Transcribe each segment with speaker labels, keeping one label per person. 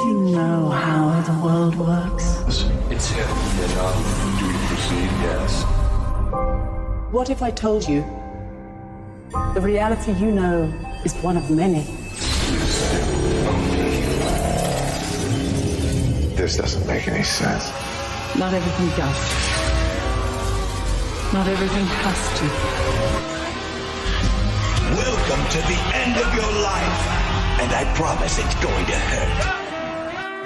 Speaker 1: you know how the world works?
Speaker 2: It's hidden enough. Do you proceed? Yes.
Speaker 1: What if I told you the reality you know is one of many?
Speaker 3: This doesn't make any sense.
Speaker 1: Not everything does. Not everything has to.
Speaker 4: Welcome to the end of your life, and I promise it's going to hurt.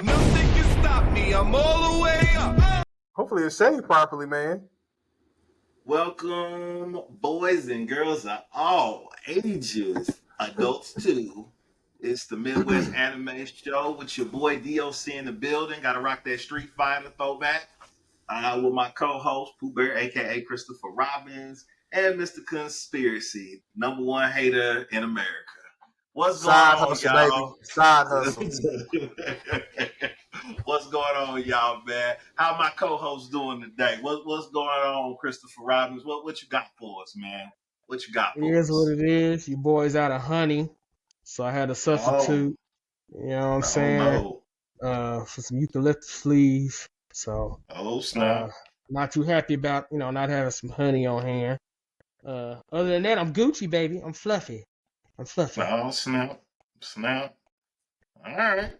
Speaker 5: Nothing can stop me. I'm all the way up.
Speaker 6: Hopefully it's saved properly, man.
Speaker 7: Welcome, boys and girls of all ages, adults too. It's the Midwest Anime Show with your boy DOC in the building. Gotta rock that Street Fighter throwback. With my co-host, Pooh Bear, aka Christopher Robbins, and Mr. Conspiracy, #1 hater in America. What's going on, y'all?
Speaker 6: Baby. Side hustle.
Speaker 7: What's going on, y'all, man? How my co-host doing today? What's going on, Christopher Robbins? What you got for us, man? What you got for us?
Speaker 8: It is what it is. You boys out of honey, so I had to substitute. You know what I'm saying? For some eucalyptus leaves. So,
Speaker 7: snap!
Speaker 8: Not too happy about not having some honey on hand. Other than that, I'm Gucci, baby. I'm fluffy.
Speaker 7: Oh, snap! All right.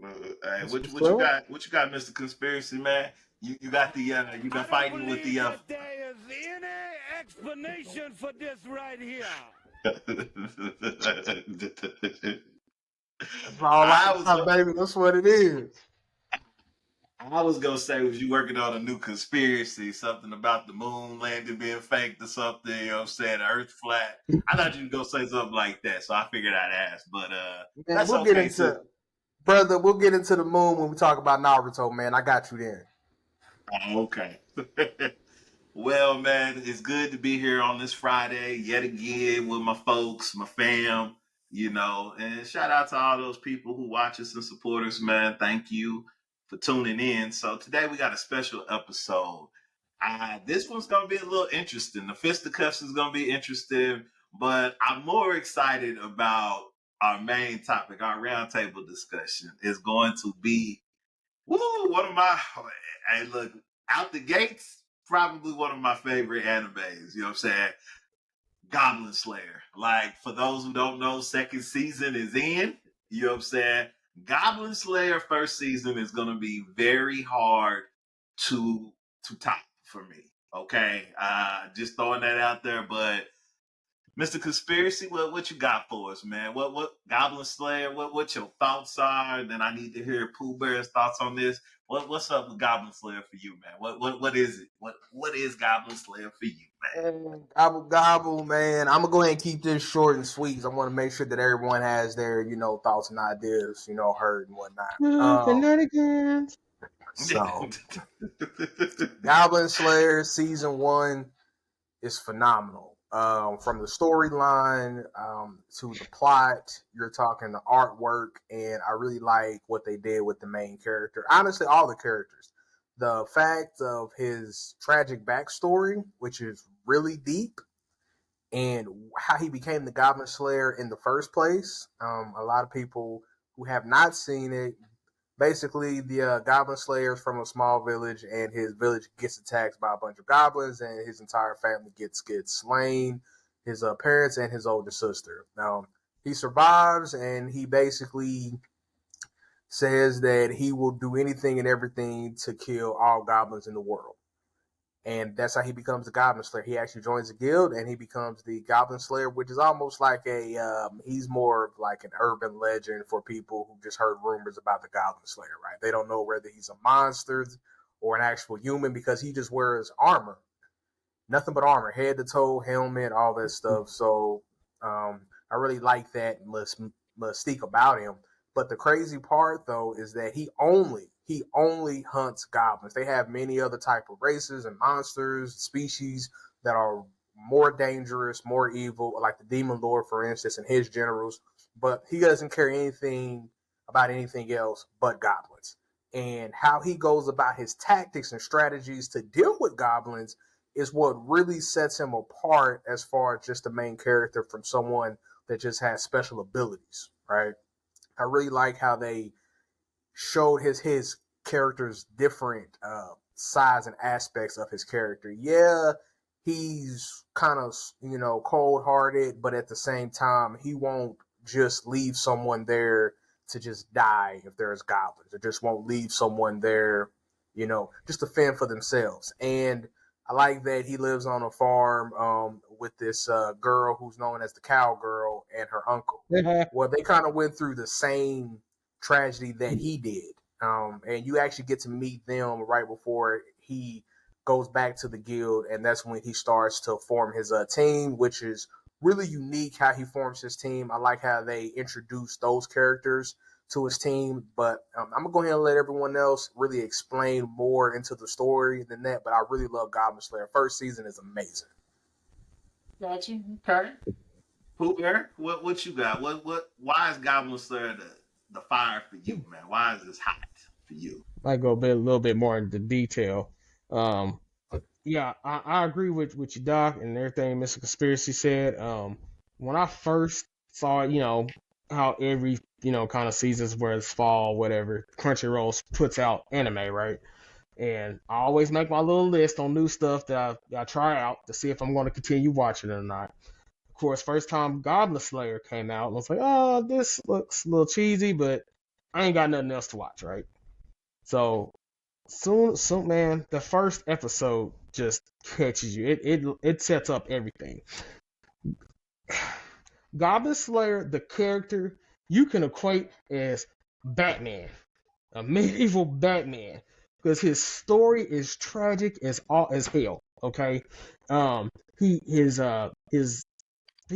Speaker 7: Hey, what you got? What you got, Mr. Conspiracy, man? You got the you been fighting with the.
Speaker 5: There is any explanation for this right here.
Speaker 6: That's all baby. That's what it is.
Speaker 7: I was gonna say, was you working on a new conspiracy, something about the moon landing being faked or something? You know what I'm saying? The Earth flat. I thought you were gonna say something like that, so I figured I'd ask. But
Speaker 6: man,
Speaker 7: that's
Speaker 6: we'll
Speaker 7: okay
Speaker 6: get into
Speaker 7: too.
Speaker 6: Brother, we'll get into the moon when we talk about Naruto, man. I got you then.
Speaker 7: Okay. Well, man, it's good to be here on this Friday yet again with my folks, my fam, and shout out to all those people who watch us and support us, man. Thank you for tuning in. So today we got a special episode. This one's going to be a little interesting. The fisticuffs is going to be interesting, but I'm more excited about our main topic. Our roundtable discussion is going to be, one of my, hey, look, out the gates, probably one of my favorite animes. You know what I'm saying? Goblin Slayer. Like, for those who don't know, second season is in. You know what I'm saying? Goblin Slayer first season is going to be very hard to top for me. Okay? Just throwing that out there. But Mr. Conspiracy, what you got for us, man? What Goblin Slayer? What your thoughts are? And then I need to hear Pooh Bear's thoughts on this. What's up with Goblin Slayer for you, man? What is it? What is Goblin Slayer for you, man?
Speaker 6: Gobble, man. I'm gonna go ahead and keep this short and sweet. I want to make sure that everyone has their, thoughts and ideas, heard and whatnot.
Speaker 8: Shenanigans.
Speaker 6: So, Goblin Slayer season 1 is phenomenal. From the storyline to the plot, you're talking the artwork, and I really like what they did with the main character. Honestly, all the characters. The fact of his tragic backstory, which is really deep, and how he became the Goblin Slayer in the first place. A lot of people who have not seen it, basically the Goblin Slayer is from a small village, and his village gets attacked by a bunch of goblins, and his entire family gets slain. His parents and his older sister. He survives, and he basically says that he will do anything and everything to kill all goblins in the world. And that's how he becomes the Goblin Slayer. He actually joins the guild, and he becomes the Goblin Slayer, which is almost like he's more like an urban legend for people who just heard rumors about the Goblin Slayer, right? They don't know whether he's a monster or an actual human because he just wears armor. Nothing but armor, head to toe, helmet, all that stuff. So I really like that mystique about him. But the crazy part, though, is that he only hunts goblins. They have many other type of races and monsters, species that are more dangerous, more evil, like the Demon Lord, for instance, and his generals. But he doesn't care anything about anything else but goblins. And how he goes about his tactics and strategies to deal with goblins is what really sets him apart as far as just the main character from someone that just has special abilities, right? I really like how they showed his character's different sides and aspects of his character. Yeah, he's kind of cold hearted, but at the same time, he won't just leave someone there to just die if there's goblins, or just won't leave someone there, just to fend for themselves. And I like that he lives on a farm with this girl who's known as the cowgirl and her uncle. Well, they kind of went through the same tragedy that he did. And you actually get to meet them right before he goes back to the guild, and that's when he starts to form his team, which is really unique how he forms his team. I like how they introduce those characters to his team, but I'm gonna go ahead and let everyone else really explain more into the story than that. But I really love Goblin Slayer. First season is amazing.
Speaker 7: Got you. Okay. Pooh Bear, what you got? Why is Goblin Slayer the fire for you, man? Why is this hot for you?
Speaker 8: I go a little bit more into detail. Yeah, I agree with you, Doc, and everything Mr. Conspiracy said. When I first saw it, how every kind of seasons where it's fall, whatever, Crunchyroll puts out anime, right? And I always make my little list on new stuff that I try out to see if I'm going to continue watching it or not. Of course, first time Goblin Slayer came out, I was like, oh, this looks a little cheesy, but I ain't got nothing else to watch, right? So soon, man, the first episode just catches you. It sets up everything. Goblin Slayer, the character, you can equate as Batman, a medieval Batman, because his story is tragic as hell. Okay, he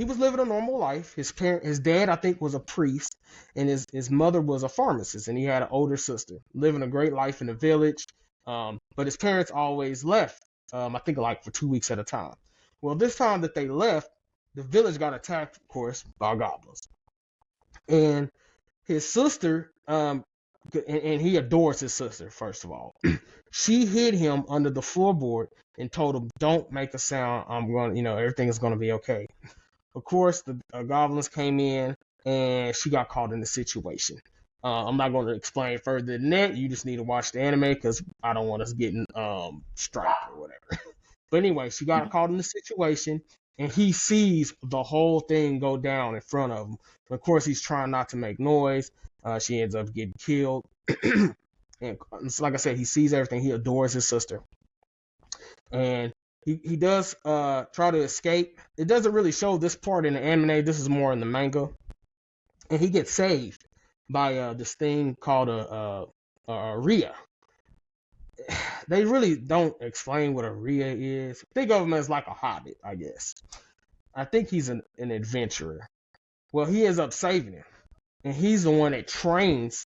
Speaker 8: was living a normal life. His dad, I think, was a priest, and his mother was a pharmacist, and he had an older sister, living a great life in the village. But his parents always left. I think like for 2 weeks at a time. Well, this time that they left, the village got attacked, of course, by goblins, and his sister, and he adores his sister. First of all, she hid him under the floorboard and told him, "Don't make a sound. I'm going. Everything is going to be okay." Of course, the goblins came in, and she got caught in the situation. I'm not going to explain further than that. You just need to watch the anime because I don't want us getting striked or whatever. But anyway, she got caught in the situation, and he sees the whole thing go down in front of him. Of course, he's trying not to make noise. She ends up getting killed. And like I said, he sees everything. He adores his sister. And he does try to escape. It doesn't really show this part in the anime. This is more in the manga. And he gets saved by this thing called a Rhea. They really don't explain what a Rhea is. Think of him as like a hobbit, I guess. I think he's an adventurer. Well, he ends up saving him. And he's the one that trains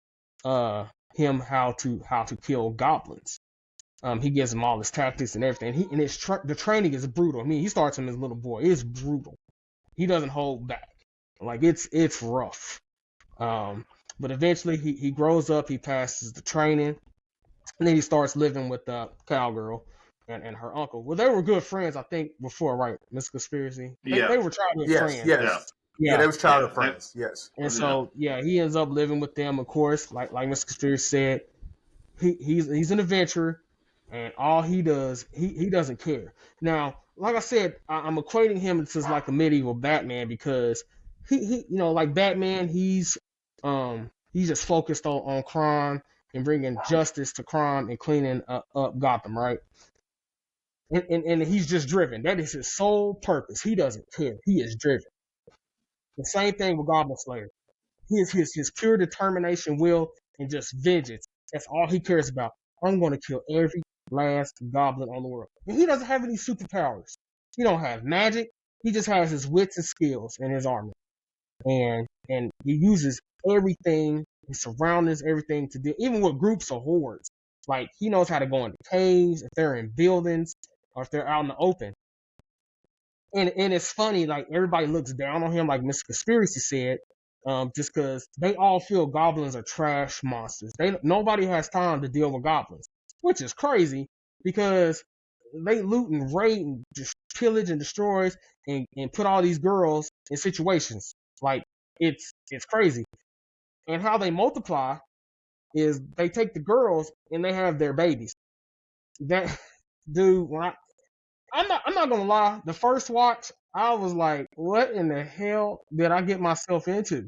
Speaker 8: him how to kill goblins. He gives him all his tactics and everything. The training is brutal. I mean, he starts him as a little boy. It's brutal. He doesn't hold back. Like it's rough. But eventually he grows up. He passes the training, and then he starts living with the cowgirl and her uncle. Well, they were good friends, I think, before, right, Miss Conspiracy? They were childhood friends.
Speaker 6: Yeah, they were childhood friends. Yes.
Speaker 8: And so he ends up living with them. Of course, like Miss Conspiracy said, he's an adventurer. And all he does, he doesn't care. Now, like I said, I'm equating him to like a medieval Batman because he like Batman, he's just focused on crime and bringing justice to crime and cleaning up Gotham, right? And he's just driven. That is his sole purpose. He doesn't care. He is driven. The same thing with Goblin Slayer. His pure determination, will, and just vengeance. That's all he cares about. I'm going to kill every last goblin on the world. And he doesn't have any superpowers. He don't have magic. He just has his wits and skills and his armor. And he uses everything, his surroundings, everything to do, even with groups of hordes. Like, he knows how to go into caves, if they're in buildings, or if they're out in the open. And it's funny, like, everybody looks down on him, like Mr. Conspiracy said, just because they all feel goblins are trash monsters. Nobody has time to deal with goblins, which is crazy because they loot and raid and just pillage and destroys and put all these girls in situations. Like, it's crazy. And how they multiply is they take the girls and they have their babies. That dude, I'm not gonna lie, the first watch I was like, what in the hell did I get myself into?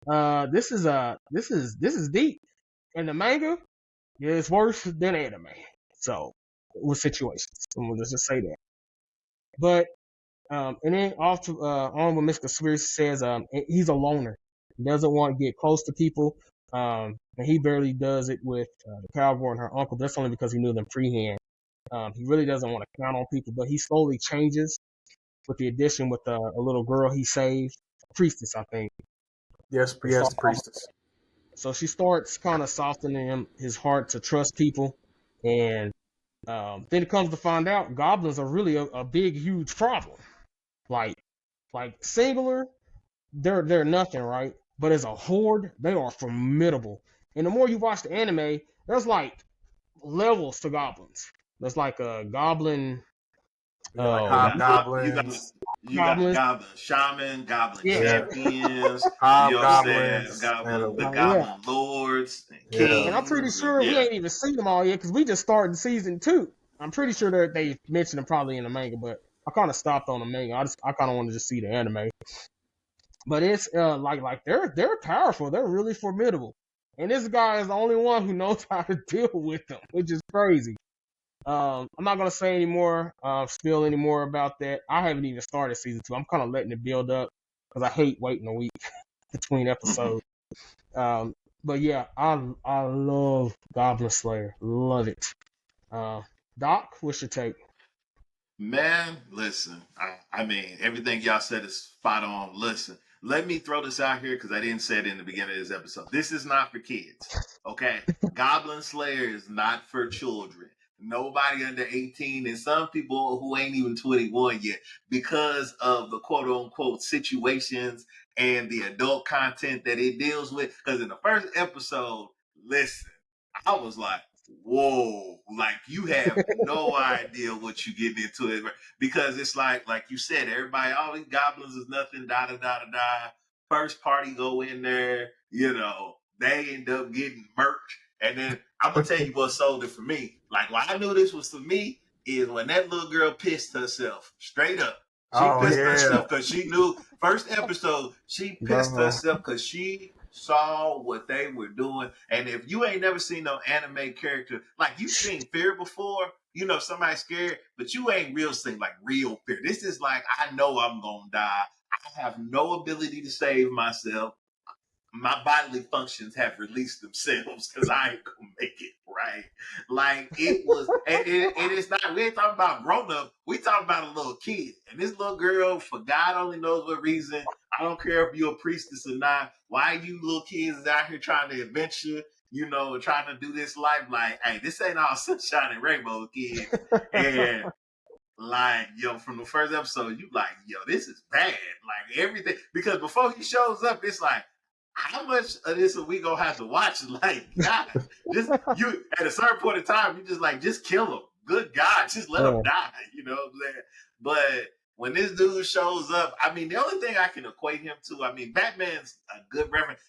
Speaker 8: This is deep. And the manga is worse than anime. So with situations, I'm gonna just say that. But and then off to on what Mr. Spears says, he's a loner. He doesn't want to get close to people. And he barely does it with the cowgirl and her uncle. That's only because he knew them freehand. He really doesn't want to count on people, but he slowly changes with the addition with a little girl he saved, Priestess, I think.
Speaker 6: Yes, the priestess.
Speaker 8: So she starts kind of softening his heart to trust people, and then it comes to find out goblins are really a big, huge problem. Like singular, they're nothing, right? But as a horde, they are formidable. And the more you watch the anime, there's like levels to goblins. There's like a goblin.
Speaker 6: Yeah, like
Speaker 7: You got
Speaker 6: hobgoblins.
Speaker 7: you got goblin shaman, goblin
Speaker 8: Yeah.
Speaker 7: champions. You know what I'm saying?
Speaker 6: Hobgoblins.
Speaker 7: The
Speaker 6: And,
Speaker 7: goblin lords and
Speaker 6: Yeah.
Speaker 7: kings.
Speaker 8: And I'm pretty sure we ain't even seen them all yet because we just started season 2. I'm pretty sure they mentioned them probably in the manga, but I kind of stopped on the manga. I kind of want to just see the anime. But it's like they're powerful. They're really formidable. And this guy is the only one who knows how to deal with them, which is crazy. I'm not gonna say any more, spill any more about that. I haven't even started season 2. I'm kind of letting it build up because I hate waiting a week between episodes. But yeah, I love Goblin Slayer. Love it. Doc, what's your take?
Speaker 7: Man, listen. I mean, everything y'all said is spot on. Listen, let me throw this out here because I didn't say it in the beginning of this episode. This is not for kids, okay? Goblin Slayer is not for children. Nobody under 18, and some people who ain't even 21 yet, because of the quote unquote situations and the adult content that it deals with. Because in the first episode, listen, I was like, whoa, like you have no idea what you get into it, because it's like you said, everybody, all these goblins is nothing, da da da da da. First party go in there, they end up getting murked, and then I'm gonna tell you what sold it for me. Like, why I knew this was for me is when that little girl pissed herself straight up. She pissed herself because she knew first episode. She pissed herself because she saw what they were doing. And if you ain't never seen no anime character, like you've seen fear before, somebody scared, but you ain't seen like real fear. This is like, I know I'm gonna die. I have no ability to save myself. My bodily functions have released themselves because I ain't gonna make it, right? Like it was, and it's not, we ain't talking about grown up, we talking about a little kid. And this little girl, for God only knows what reason, I don't care if you're a priestess or not, why you little kids is out here trying to adventure, trying to do this life, like, hey, this ain't all sunshine and rainbow, kids. And like, from the first episode, you like, this is bad. Like everything, because before he shows up, it's like, how much of this are we gonna have to watch? Like, God, just you at a certain point in time, you just like, just kill him. Good God, just let him die. You know what I'm saying? But when this dude shows up, I mean, the only thing I can equate him to, I mean, Batman's a good reference.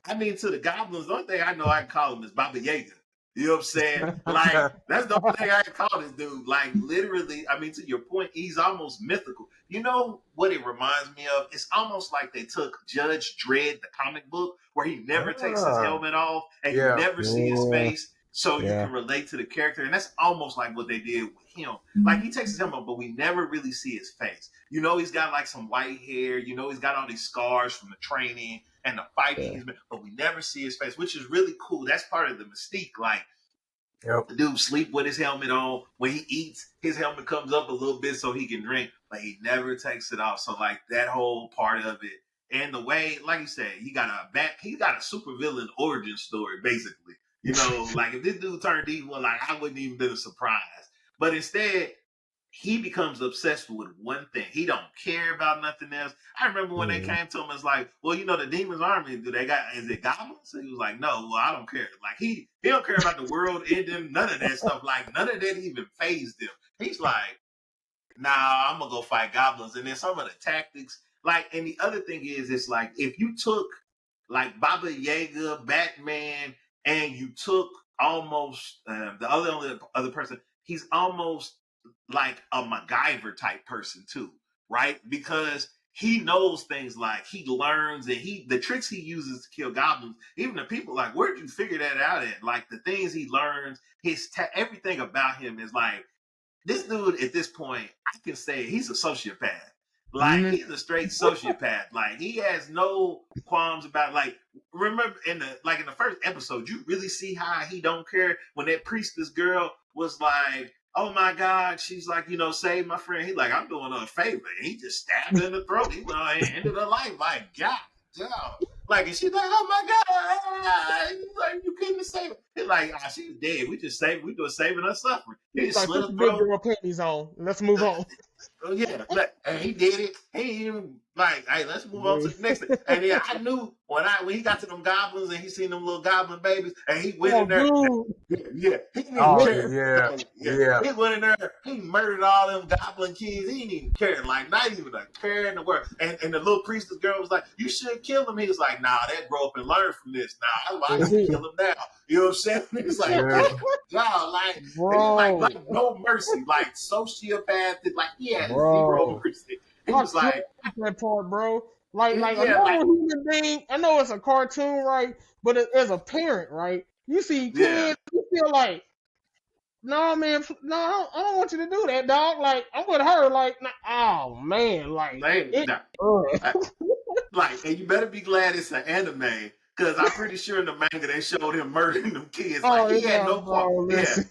Speaker 7: I mean, to the goblins, the only thing I know I can call him is Baba Yaga. You know what I'm saying? Like, that's the only thing I can call this dude. Like, literally, I mean, to your point, he's almost mythical. You know what it reminds me of? It's almost like they took Judge Dredd, the comic book, where he never takes his helmet off and you never see his face, so you can relate to the character. And that's almost like what they did with him. Like, he takes his helmet off, but we never really see his face. He's got like some white hair. He's got all these scars from the training and the fighting, but we never see his face, which is really cool. That's part of the mystique. Like, the dude sleep with his helmet on. When he eats, his helmet comes up a little bit so he can drink, but he never takes it off. So, like, that whole part of it, and the way, like you said, he got a supervillain origin story, basically. Like, if this dude turned evil, like, I wouldn't even been surprised. But instead, he becomes obsessed with one thing. He don't care about nothing else. I remember when they came to him, it's like, well, the Demon's Army, is it goblins? He was like, no, well, I don't care. Like, he don't care about the world ending, none of that stuff. Like, none of that even fazed him. He's like, nah, I'm gonna go fight goblins. And then some of the tactics, like, and the other thing is, it's like, if you took like Baba Yaga, Batman, and and you took almost the other person, he's almost like a MacGyver type person too, right? Because he knows things, like he learns, and the tricks he uses to kill goblins, even the people like, where'd you figure that out at? Like the things he learns, everything about him is like, this dude at this point, I can say he's a sociopath. Like he's a straight sociopath. Like he has no qualms about, like, remember in the first episode, you really see how he don't care when that priestess girl was like, oh my God, she's like, save my friend. He's like, I'm doing her a favor. And he just stabbed her in the throat. He went on and ended her life. Like, God damn. Like, and she's like, oh my God. He's like, you couldn't have saved her. He's like, she's dead. We just saving her suffering. He just
Speaker 8: Like,
Speaker 7: slit
Speaker 8: put
Speaker 7: her
Speaker 8: the big
Speaker 7: throat.
Speaker 8: girl panties on. Let's move on.
Speaker 7: Oh yeah, and he did it. He ain't even like, hey, let's move on to the next thing. And then I knew when he got to them goblins and he seen them little goblin babies, and he went in there. Yeah, he didn't even care.
Speaker 6: Yeah.
Speaker 7: He went in there. He murdered all them goblin kids. He didn't even care. Like, not even a care in the world. And the little priestess girl was like, you should kill him. He was like, nah, they grow up and learn from this. Nah, I need to kill him now. You know what I'm saying? It's like, y'all, like, like no mercy, like sociopathic, like he had zero mercy. He was like,
Speaker 8: that part, bro. Like a normal human being. I know it's a cartoon, right? But as a parent, right? You see kids, you feel like, no, man, no, I don't want you to do that, dog. Like, I'm with her. Like, oh man, like,
Speaker 7: like, and you better be glad it's an anime, because I'm pretty sure in the manga they showed him murdering them kids. Like, he had no qualms.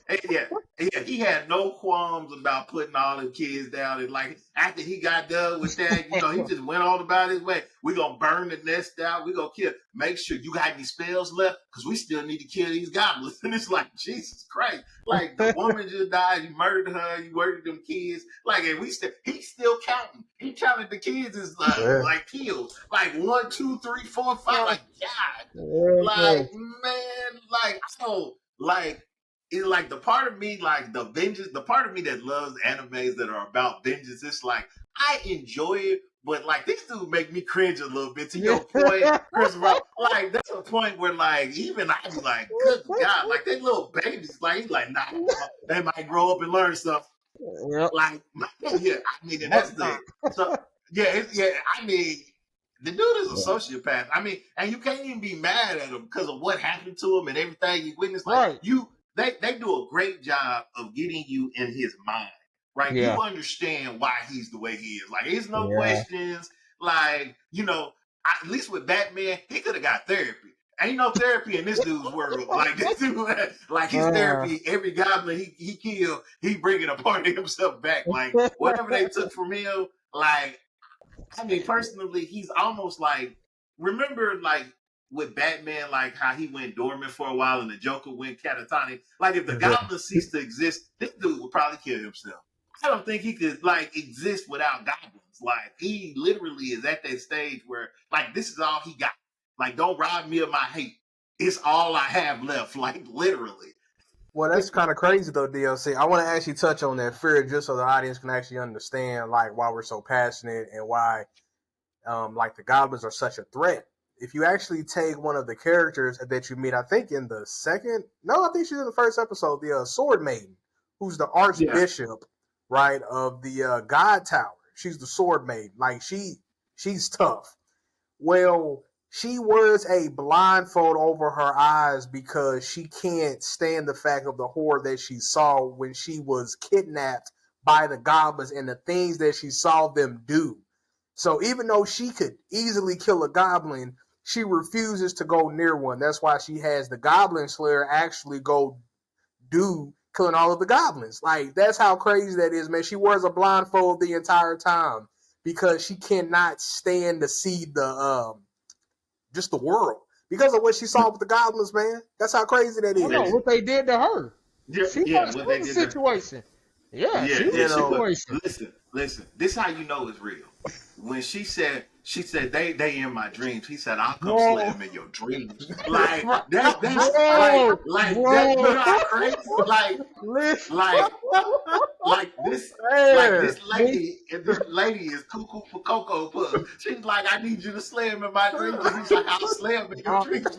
Speaker 7: He had no qualms about putting all them kids down. And like, after he got done with that, he just went on about his way. We're gonna burn the nest out. We're gonna kill. Make sure you got any spells left, because we still need to kill these goblins. And it's like, Jesus Christ. Like, the woman just died. You murdered her. You murdered them kids. Like, and he's still counting. He counted the kids as like kills. Like 1, 2, 3, 4, 5. Like, God. Like, man. Like, so, like, it's like the part of me, like the vengeance, the part of me that loves animes that are about vengeance, it's like, I enjoy it, but like this dude make me cringe a little bit. To your point, Christopher, like that's a point where like even I be like, good God, like they little babies, like he's like, nah, they might grow up and learn stuff. Like, yeah, I mean, and that's the so I mean, the dude is a sociopath. I mean, and you can't even be mad at him because of what happened to him and everything you witnessed. Like They do a great job of getting you in his mind, right? Yeah. You understand why he's the way he is. Like, there's no questions. Like, at least with Batman, he could have got therapy. Ain't no therapy in this dude's world. Like, this dude, like his therapy, every goblin he killed, he bringing a part of himself back. Like, whatever they took from him, like, I mean, personally, he's almost like, remember, like, with Batman, like how he went dormant for a while and the Joker went catatonic. Like, if the goblins ceased to exist, this dude would probably kill himself. I don't think he could, like, exist without goblins. Like, he literally is at that stage where, like, this is all he got. Like, don't rob me of my hate. It's all I have left, like, literally.
Speaker 6: Well, that's kind of crazy, though, DLC. I want to actually touch on that fear just so the audience can actually understand, like, why we're so passionate and why, like, the goblins are such a threat. If you actually take one of the characters that you meet, I think in the I think she's in the first episode, the Sword Maiden, who's the Archbishop, right, of the God Tower. She's the Sword Maiden. Like, she's tough. Well, she wears a blindfold over her eyes because she can't stand the fact of the horror that she saw when she was kidnapped by the goblins and the things that she saw them do. So even though she could easily kill a goblin, she refuses to go near one. That's why she has the Goblin Slayer actually go do killing all of the goblins. Like, that's how crazy that is, man. She wears a blindfold the entire time because she cannot stand to see the just the world because of what she saw with the goblins, man. That's how crazy that is.
Speaker 8: I know what they did to her. She was in the situation.
Speaker 7: Listen. This is how you know it's real. When she said, She said they in my dreams. He said I'll come slay
Speaker 8: Bro,
Speaker 7: them in your dreams. Like that's
Speaker 8: bro,
Speaker 7: like that. You
Speaker 8: bro.
Speaker 7: know how crazy?
Speaker 8: Listen.
Speaker 7: Like like this like
Speaker 6: Man.
Speaker 7: this lady is cuckoo for cocoa puffs. She's like, I need you to slay him in my dreams, and he's like, I'll slay him in your dreams.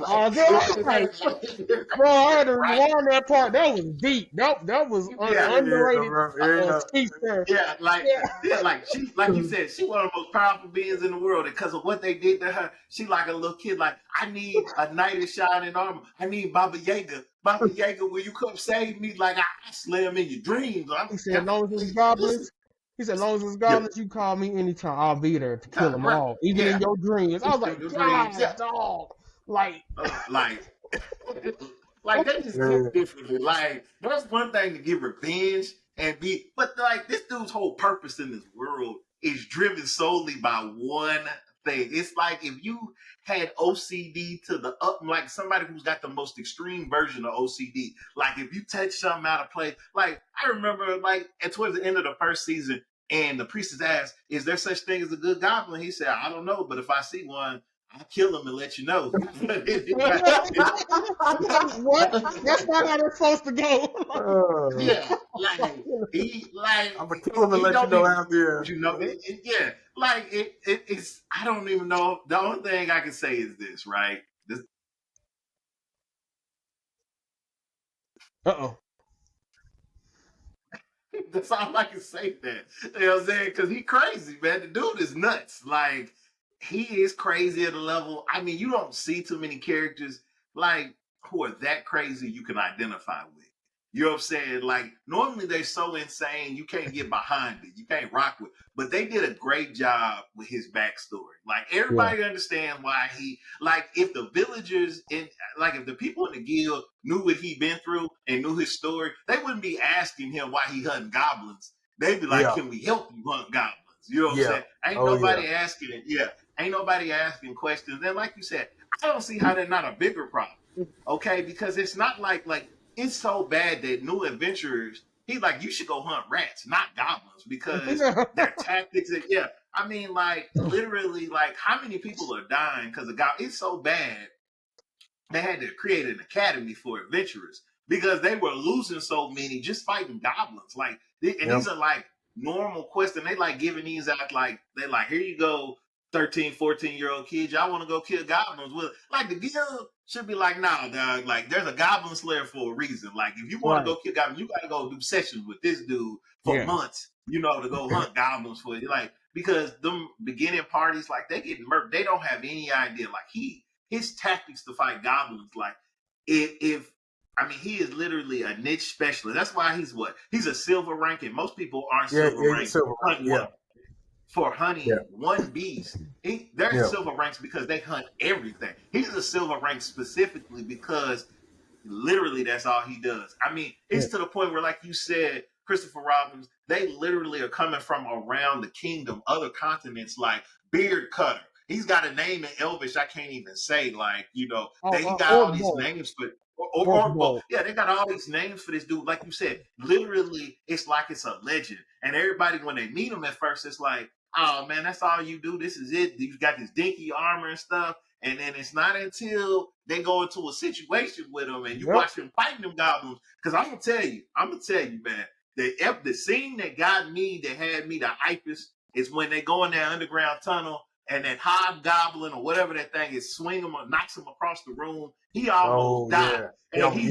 Speaker 8: Bro, I had to
Speaker 7: Right?
Speaker 8: rewind that part. That was deep. That was
Speaker 7: Yeah,
Speaker 8: underrated
Speaker 6: bro. Yeah.
Speaker 8: speech there.
Speaker 7: yeah, like
Speaker 8: Yeah.
Speaker 7: yeah, like she, like you said, she one of the most powerful beings in the world. And because of what they did to her, she like a little kid. Like, I need a knight in shining armor. I need Baba Yaga. Baba Yaga, will you come save me? Like I slay him in your dreams.
Speaker 8: He said, as long as it's goblins, he said, as long as it's
Speaker 7: Yeah,
Speaker 8: goblins, you call me anytime. I'll be there to kill them
Speaker 7: right.
Speaker 8: all, even in
Speaker 7: Yeah,
Speaker 8: your dreams. I was
Speaker 7: your
Speaker 8: like,
Speaker 7: dreams. Yeah,
Speaker 8: God, dog. Like,
Speaker 7: like. Like they just
Speaker 6: Yeah.
Speaker 7: hit differently. Like that's one thing to get revenge and be, but like this dude's whole purpose in this world is driven solely by one thing. It's like if you had OCD to the up, like somebody who's got the most extreme version of OCD. Like if you touch something out of place, like I remember, like at towards the end of the first season, and the priestess asked, "Is there such thing as a good goblin?" He said, "I don't know, but if I see one, I'll kill him and let you know."
Speaker 8: what? That's not how that's supposed to go.
Speaker 7: Yeah, like
Speaker 6: I'm gonna kill him and
Speaker 7: he
Speaker 6: let you
Speaker 7: don't
Speaker 6: know
Speaker 7: even,
Speaker 6: after.
Speaker 7: you know, yeah, like it's. I don't even know. The only thing I can say is this, right? This,
Speaker 8: Uh-oh.
Speaker 7: that's all I can say. That, you know what I'm saying? Because he crazy, man. The dude is nuts. Like he is crazy at a level. I mean, you don't see too many characters like who are that crazy you can identify with. You know what I'm saying? Like normally they're so insane you can't get behind it, you can't rock with. But they did a great job with his backstory. Like everybody understands why he. Like if the villagers in, like if the people in the guild knew what he'd been through and knew his story, they wouldn't be asking him why he hunting goblins. They'd be like,
Speaker 6: Yeah.
Speaker 7: "Can we help you hunt goblins?" You know what I'm
Speaker 6: Yeah.
Speaker 7: saying? Ain't
Speaker 6: Oh,
Speaker 7: nobody asking it. Yeah, ain't nobody asking questions. And like you said, I don't see how they're not a bigger problem. Okay, because it's not like it's so bad that new adventurers, he's like, you should go hunt rats, not goblins, because their tactics. Yeah, I mean, like literally, like how many people are dying because of goblins? It's so bad they had to create an academy for adventurers because they were losing so many just fighting goblins. Like, these are like normal quests, and they like giving these out like they like, here you go, 13, 14-year-old kids, y'all want to go kill goblins with, like, the guild should be like, nah, dog, like there's a Goblin Slayer for a reason. Like if you want to go kill goblins, you got to go do sessions with this dude for months, you know, to go hunt goblins for you. Like because them beginning parties, like they get murdered, they don't have any idea. Like his tactics to fight goblins, like if I mean, he is literally a niche specialist. That's why he's a silver rank, and most people aren't silver rank for hunting one beast. They're silver ranks because they hunt everything. He's a silver rank specifically because literally that's all he does. I mean, it's to the point where, like you said, Christopher Robbins, they literally are coming from around the kingdom, other continents, like Beard Cutter. He's got a name in Elvish I can't even say. Like, you know, he got all these names for yeah, they got all these names for this dude. Like you said, literally, it's like it's a legend. And everybody, when they meet him at first, it's like, oh man, that's all you do. This is it. You got this dinky armor and stuff. And then it's not until they go into a situation with him and you watch him fighting them goblins. Because I'm gonna tell you, man, the scene that got me, that had me the hypest, is when they go in that underground tunnel and that hobgoblin or whatever that thing is swing him or knocks him across the room. He almost died. And he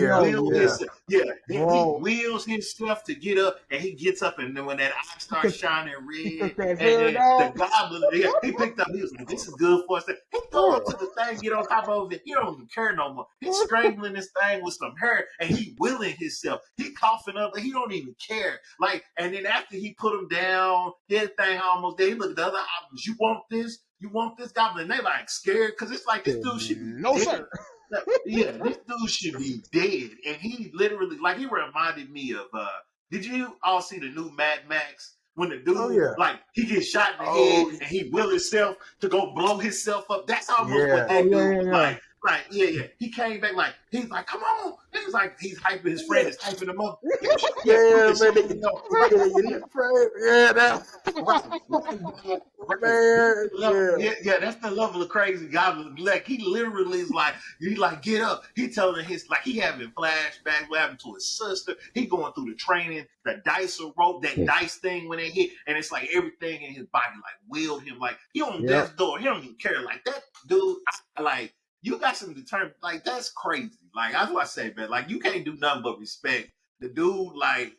Speaker 7: wheels himself to get up, and he gets up, and then when that eye starts shining red, and then the goblin, he picked up, he was like, this is good for us. He go up to the thing, get on top of it, he don't even care no more. He's strangling this thing with some hair, and he willing himself. He coughing up, and he don't even care. Like, and then after he put him down, his thing almost dead, he looked at the other goblins, you want this? You want this goblin? And they like scared, because it's like, this dude should be dead.
Speaker 8: Sir.
Speaker 7: Yeah, this dude should be dead. And he literally, like, he reminded me of, did you all see the new Mad Max? When the dude, like, he gets shot in the head and he will himself to go blow himself up. That's almost what that dude, like, he came back, like, he's like, come on. He's it's like he's hyping his friend, is hyping him up.
Speaker 6: Yeah,
Speaker 7: So,
Speaker 6: man. Yeah, that. Man,
Speaker 7: yeah, that's the level of crazy Goblin. Like he literally is like, he like get up. He telling his like he having flashbacks, what happened to his sister. He going through the training, the dice rope, that dice thing when they hit, and it's like everything in his body like willed him. Like he on death's door. He don't even care. Like that dude, like you got some determined. Like that's crazy. Like that's what I say, man. Like you can't do nothing but respect the dude. Like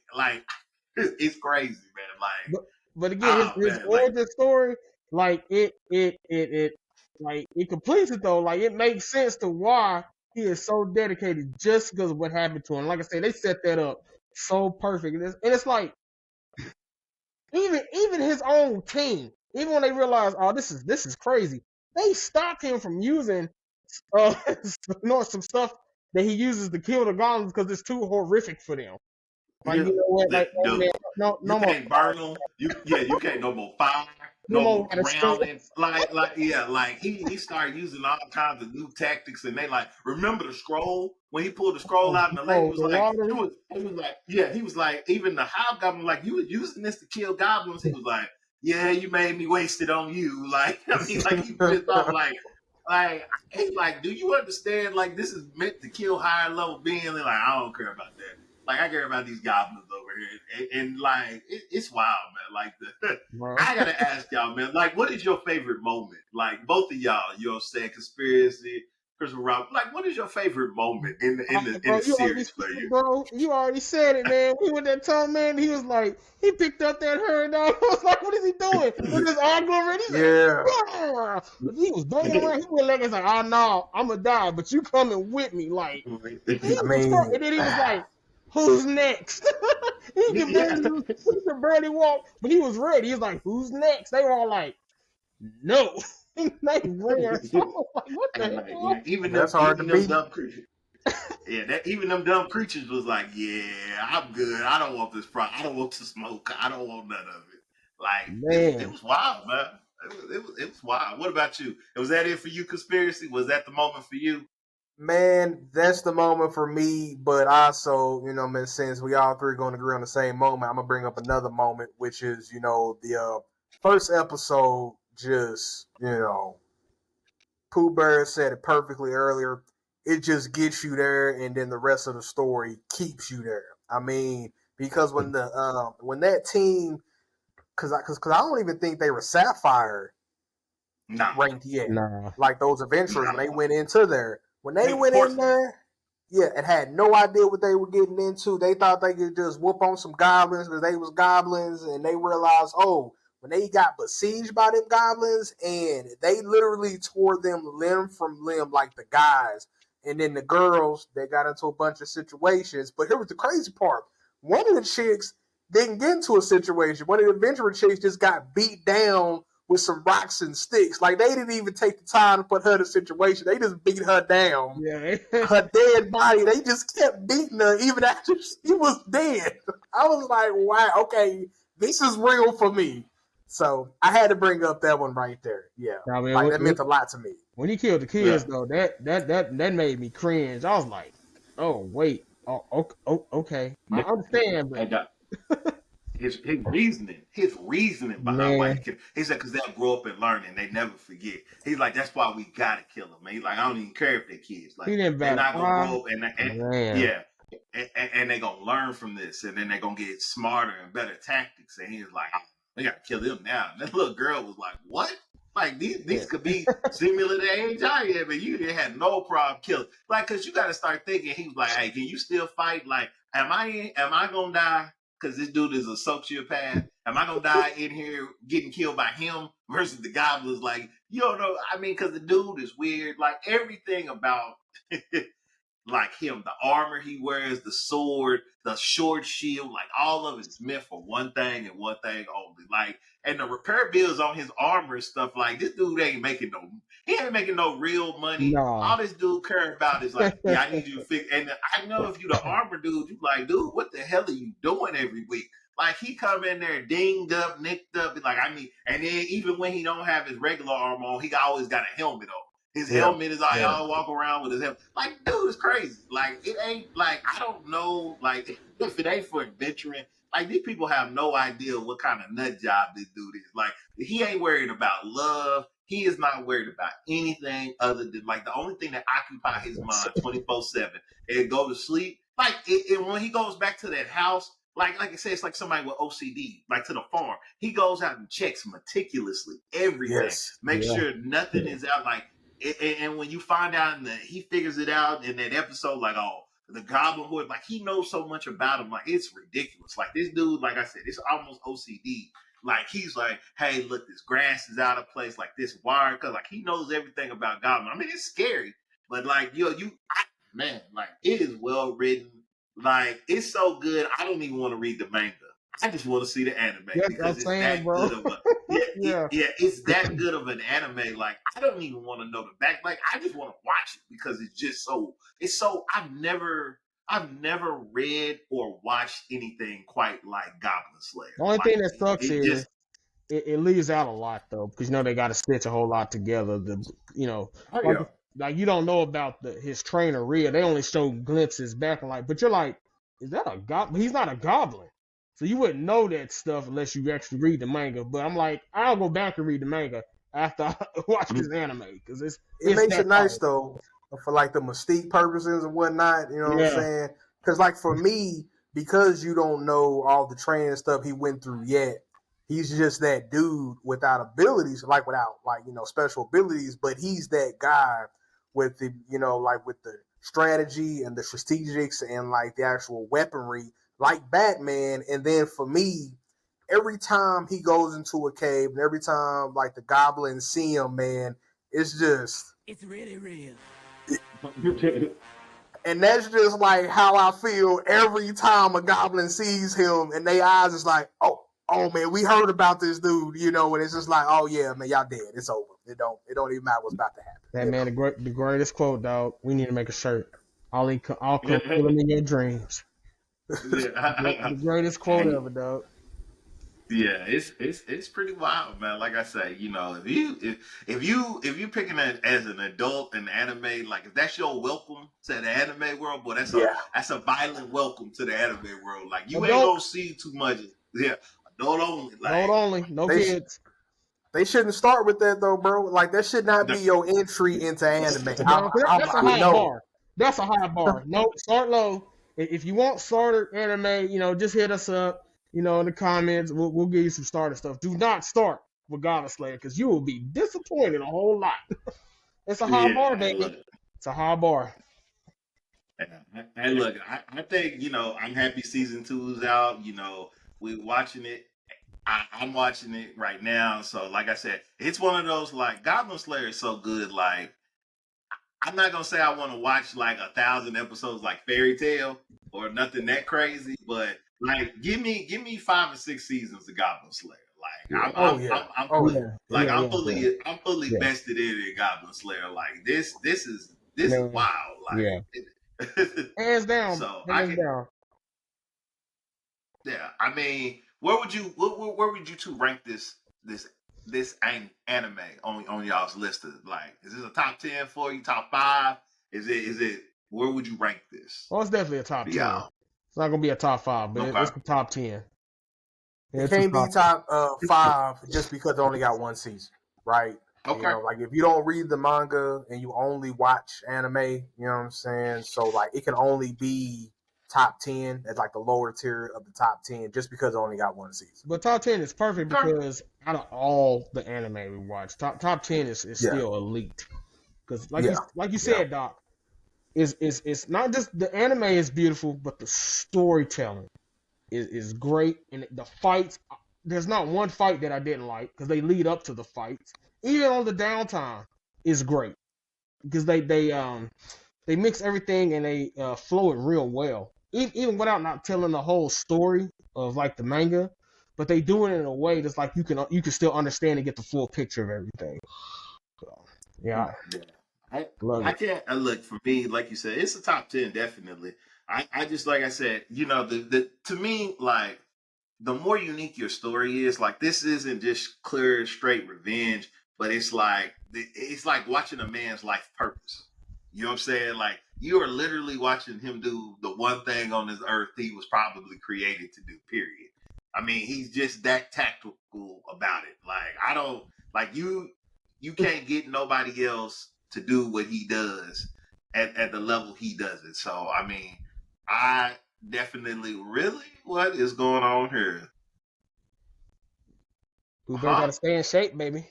Speaker 7: it's crazy, man. Like.
Speaker 8: But again, his origin story, like it like it completes it though. Like it makes sense to why he is so dedicated just because of what happened to him. Like I said, they set that up so perfect, and it's like even his own team, even when they realize, oh, this is crazy, they stop him from using some stuff that he uses to kill the goblins because it's too horrific for them. Like you know what? Like
Speaker 7: dude,
Speaker 8: man, no
Speaker 7: you
Speaker 8: more
Speaker 7: can't burn them. You can't no more fire,
Speaker 8: no
Speaker 7: no
Speaker 8: more
Speaker 7: more drowning. Like he started using all kinds of new tactics, and they like remember the scroll when he pulled the scroll out, and the lady was like, he was like, even the hobgoblin like you was using this to kill goblins. He was like, yeah, you made me waste it on you. Like I mean, like he pissed off he's like, do you understand? Like this is meant to kill higher level beings. And like I don't care about that. Like I care about these goblins over here, and like it's wild, man. Like I gotta ask y'all, man. Like, what is your favorite moment? Like both of y'all, you know, saying conspiracy, Christopher Rob. Like, what is your favorite moment in the series for you?
Speaker 8: Bro, you already said it, man. We went that time, man. He was like, he picked up that herd dog. I was like, what is he doing? With his arm already? He was banging around. He went like, it's like, oh no, I'm gonna die, but you coming with me, like. And then he was like. Who's next? he could barely walk, but he was ready. He was like, "Who's next?" They were all like, "No." They ran. So I was like, "What the hell?"
Speaker 7: Yeah, even that's hard to beat. Dumb creatures. Even them dumb creatures was like, "Yeah, I'm good. I don't want this problem. I don't want to smoke. I don't want none of it." Like, it was wild, man. It was wild. What about you? Was that it for you, conspiracy? Was that the moment for you?
Speaker 6: Man, that's the moment for me, but also, you know, man, since we all three going to agree on the same moment, I'm going to bring up another moment, which is, you know, the first episode just, you know, Pooh Bear said it perfectly earlier. It just gets you there, and then the rest of the story keeps you there. I mean, because when that team, because I don't even think they were Sapphire ranked yet. Like those adventurers, when they went into there. When they went in there, and had no idea what they were getting into. They thought they could just whoop on some goblins because they was goblins, and they realized, oh, when they got besieged by them goblins, and they literally tore them limb from limb like the guys. And then the girls, they got into a bunch of situations. But here was the crazy part. One of the chicks didn't get into a situation. One of the adventurer chicks just got beat down with some rocks and sticks. Like, they didn't even take the time to put her in a situation. They just beat her down.
Speaker 8: Yeah.
Speaker 6: Her dead body, they just kept beating her even after she was dead. I was like, wow, okay, this is real for me. So I had to bring up that one right there. Yeah.
Speaker 8: I mean,
Speaker 6: that meant a lot to me.
Speaker 8: When he killed the kids, though, that made me cringe. I was like, oh, wait. Oh, okay. I understand, but...
Speaker 7: His reasoning behind why he killed. He said, because they'll grow up and learn and they never forget. He's like, that's why we gotta kill them. Man. He's like, I don't even care if they're kids. Like, they're not gonna grow up and they're gonna learn from this, and then they're gonna get smarter and better tactics. And he was like, we gotta kill them now. And that little girl was like, what? Like these could be similar to age I am, and you didn't have no problem killing. Like, cause you gotta start thinking. He was like, hey, can you still fight? Like, am I gonna die? Because this dude is a sociopath. Am I gonna die in here getting killed by him versus the goblins? Like, you don't know. I mean, because the dude is weird. Like, everything about like him, the armor he wears, the sword, the short shield, like all of it's meant for one thing and one thing only. Like, and the repair bills on his armor and stuff, like this dude ain't making no real money.
Speaker 8: No.
Speaker 7: All this dude care about is like, yeah, I need you to fix. And I know if you the armor dude, you like, dude, what the hell are you doing every week? Like, he come in there dinged up, nicked up, like, I need, and then even when he don't have his regular armor on, he always got a helmet on. His
Speaker 6: Yeah.
Speaker 7: helmet is all walk around with his helmet. Like, dude, it's crazy. Like, it ain't like I don't know. Like, if it ain't for adventuring, like these people have no idea what kind of nut job this dude is. Like, he ain't worried about love. He is not worried about anything other than like the only thing that occupy his mind 24/7 and go to sleep. Like, and when he goes back to that house, like I said, it's like somebody with OCD, like to the farm. He goes out and checks meticulously everything,
Speaker 6: Yes.
Speaker 7: make sure nothing is out. Like, and when you find out that he figures it out in that episode, like, oh, the Goblin Horde, like he knows so much about him, like it's ridiculous. Like this dude, like I said, it's almost OCD. Like he's like, hey, look, this grass is out of place, like this wire, cause like he knows everything about Goblin. I mean, it's scary, but like man, like it is well written. Like it's so good. I don't even want to read the manga. I just want to see the anime because it's that
Speaker 8: bro.
Speaker 7: good of a it's that good of an anime. Like I don't even want to know the back. Like I just want to watch it because it's just so. It's so. I've never read or watched anything quite like Goblin Slayer.
Speaker 8: The only
Speaker 7: like,
Speaker 8: thing that sucks
Speaker 7: it
Speaker 8: is
Speaker 7: just
Speaker 8: it leaves out a lot though, because they got to stitch a whole lot together. Like you don't know about his trainer Rhea. They only show glimpses back and like, but you're like, is that a goblin? He's not a goblin, so you wouldn't know that stuff unless you actually read the manga. But I'm like, I'll go back and read the manga after I watch this anime because
Speaker 6: It
Speaker 8: it's
Speaker 6: makes
Speaker 8: that
Speaker 6: it nice
Speaker 8: powerful.
Speaker 6: though for like the mystique purposes and whatnot. You know what I'm saying? Because like for me, because you don't know all the training stuff he went through yet, he's just that dude without abilities, like without like special abilities, but he's that guy with the like with the strategy and the strategics and like the actual weaponry, like Batman. And then for me, every time he goes into a cave and every time like the goblins see him, man, it's just
Speaker 5: It's really real.
Speaker 6: and that's just like how I feel every time a goblin sees him and their eyes is like, oh man, we heard about this dude, and it's just like, oh yeah, man, y'all dead. It's over. It don't even matter what's about to happen.
Speaker 8: That man, the greatest quote, dog. We need to make a shirt. I'll come kill him in your dreams. The greatest quote ever, dog.
Speaker 7: Yeah, it's pretty wild, man. Like I say, if you picking it as an adult in anime, like if that's your welcome to the anime world, boy, that's a violent welcome to the anime world. Like you ain't gonna see too much. Yeah, adult only. Like
Speaker 8: Adult only, no kids.
Speaker 6: They shouldn't start with that though, bro. Like that should not be your entry into anime.
Speaker 8: That's a high bar. That's a high bar. No, start low. If you want starter anime, just hit us up. In the comments, we'll give you some starter stuff. Do not start with Goblin Slayer because you will be disappointed a whole lot. It's a high bar, baby. It's a high bar.
Speaker 7: And look, I think I'm happy season 2 is out. We're watching it. I'm watching it right now. So, like I said, it's one of those like Goblin Slayer is so good. Like, I'm not gonna say I want to watch like 1,000 episodes like Fairy Tale or nothing that crazy, but like give me 5 or 6 seasons of Goblin Slayer. Like I'm fully vested in Goblin Slayer. Like this is wild. Like
Speaker 8: hands down.
Speaker 7: So
Speaker 8: hands down.
Speaker 7: Yeah, I mean, where would you two rank this anime on y'all's list? Like, is this a top 10 for you? Top 5? Is it? Where would you rank this?
Speaker 8: Well, it's definitely a top 10. It's not gonna be a top 5, but it's the top 10.
Speaker 6: It can't be top 5 just because it only got one season, right?
Speaker 7: Okay.
Speaker 6: Like if you don't read the manga and you only watch anime, you know what I'm saying? So like it can only be top 10 as like the lower tier of the top 10 just because it only got one season.
Speaker 8: But top 10 is perfect because out of all the anime we watch, top 10 is still elite. Because like you said, Doc, it's not just the anime is beautiful, but the storytelling is great, and the fights. There's not one fight that I didn't like because they lead up to the fights. Even on the downtime, is great because they mix everything and they flow it real well. Even without not telling the whole story of like the manga, but they do it in a way that's like you can still understand and get the full picture of everything. So, yeah.
Speaker 7: I can't look for me, like you said, it's a top 10 definitely. I just like I said, the to me, like the more unique your story is, like this isn't just clear straight revenge, but it's like it's like watching a man's life purpose. You know what I'm saying? Like you are literally watching him do the one thing on this earth he was probably created to do. Period. I mean, he's just that tactical about it. Like I don't like you. You can't get nobody else to do what he does at the level he does it. So I mean, I definitely really what is going on here?
Speaker 8: We better
Speaker 7: Huh?
Speaker 8: gotta stay in shape, baby.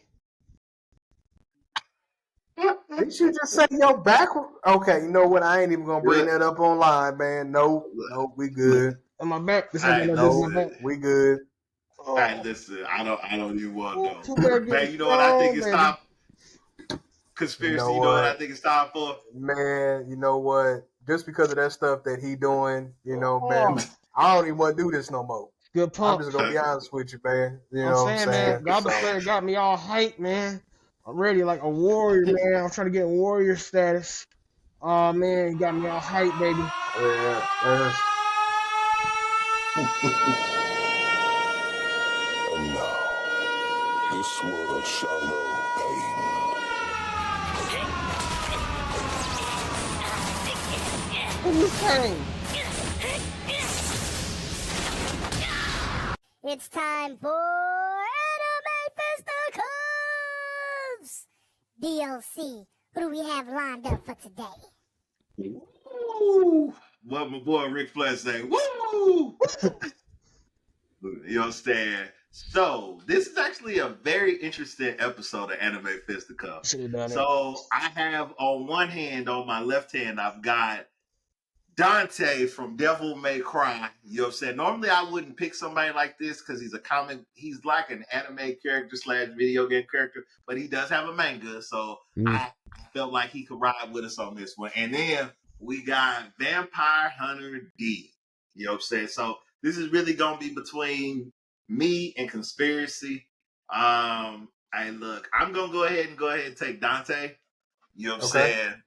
Speaker 6: Did you just say your back? Okay, you know what? I ain't even gonna bring
Speaker 7: Look,
Speaker 6: that up online, man. Nope, nope, we
Speaker 7: look.
Speaker 6: good.
Speaker 8: And my back, this ain't got
Speaker 7: Hey,
Speaker 8: nothing to do with my
Speaker 6: Nope,
Speaker 8: back.
Speaker 7: listen.
Speaker 6: we good.
Speaker 7: Hey,
Speaker 8: Oh,
Speaker 7: listen. I don't even want to
Speaker 8: ooh,
Speaker 7: know.
Speaker 8: you better get
Speaker 7: Man, you know what I think
Speaker 8: strong,
Speaker 7: it's
Speaker 8: baby.
Speaker 7: time?
Speaker 6: You
Speaker 7: Conspiracy.
Speaker 6: know
Speaker 7: You know what I
Speaker 6: what,
Speaker 7: think it's time for?
Speaker 6: man? You know what? Just because of that stuff that he doing, man,
Speaker 8: Oh,
Speaker 6: I don't even want to do this no more.
Speaker 8: good
Speaker 6: I'm
Speaker 8: pump.
Speaker 6: just gonna be honest with you, man. You
Speaker 8: I'm
Speaker 6: know what I'm
Speaker 8: saying, man,
Speaker 6: saying?
Speaker 8: Goblin
Speaker 6: So,
Speaker 8: Slayer got me all hyped, man. I'm ready like a warrior, man. I'm trying to get warrior status. Oh man, you got me all hyped, baby.
Speaker 6: yeah, that's,
Speaker 4: And now, this world shall know pain.
Speaker 8: Who's pain?
Speaker 9: It's time for Anime Fisticuffs! DLC. Who do we have lined up for today?
Speaker 7: Woo! What my boy Ric Flair say? Woo! You understand? So this is actually a very interesting episode of Anime Fisticuffs.
Speaker 8: Should have done it.
Speaker 7: So I have on one hand, on my left hand, I've got Dante from Devil May Cry. You know what I'm saying? Normally I wouldn't pick somebody like this because he's like an anime character slash video game character, but he does have a manga, so I felt like he could ride with us on this one. And then we got Vampire Hunter D. You know what I'm saying? So this is really gonna be between me and Conspiracy. Hey look, I'm gonna go ahead and take Dante. You know what I'm
Speaker 6: okay.
Speaker 7: saying?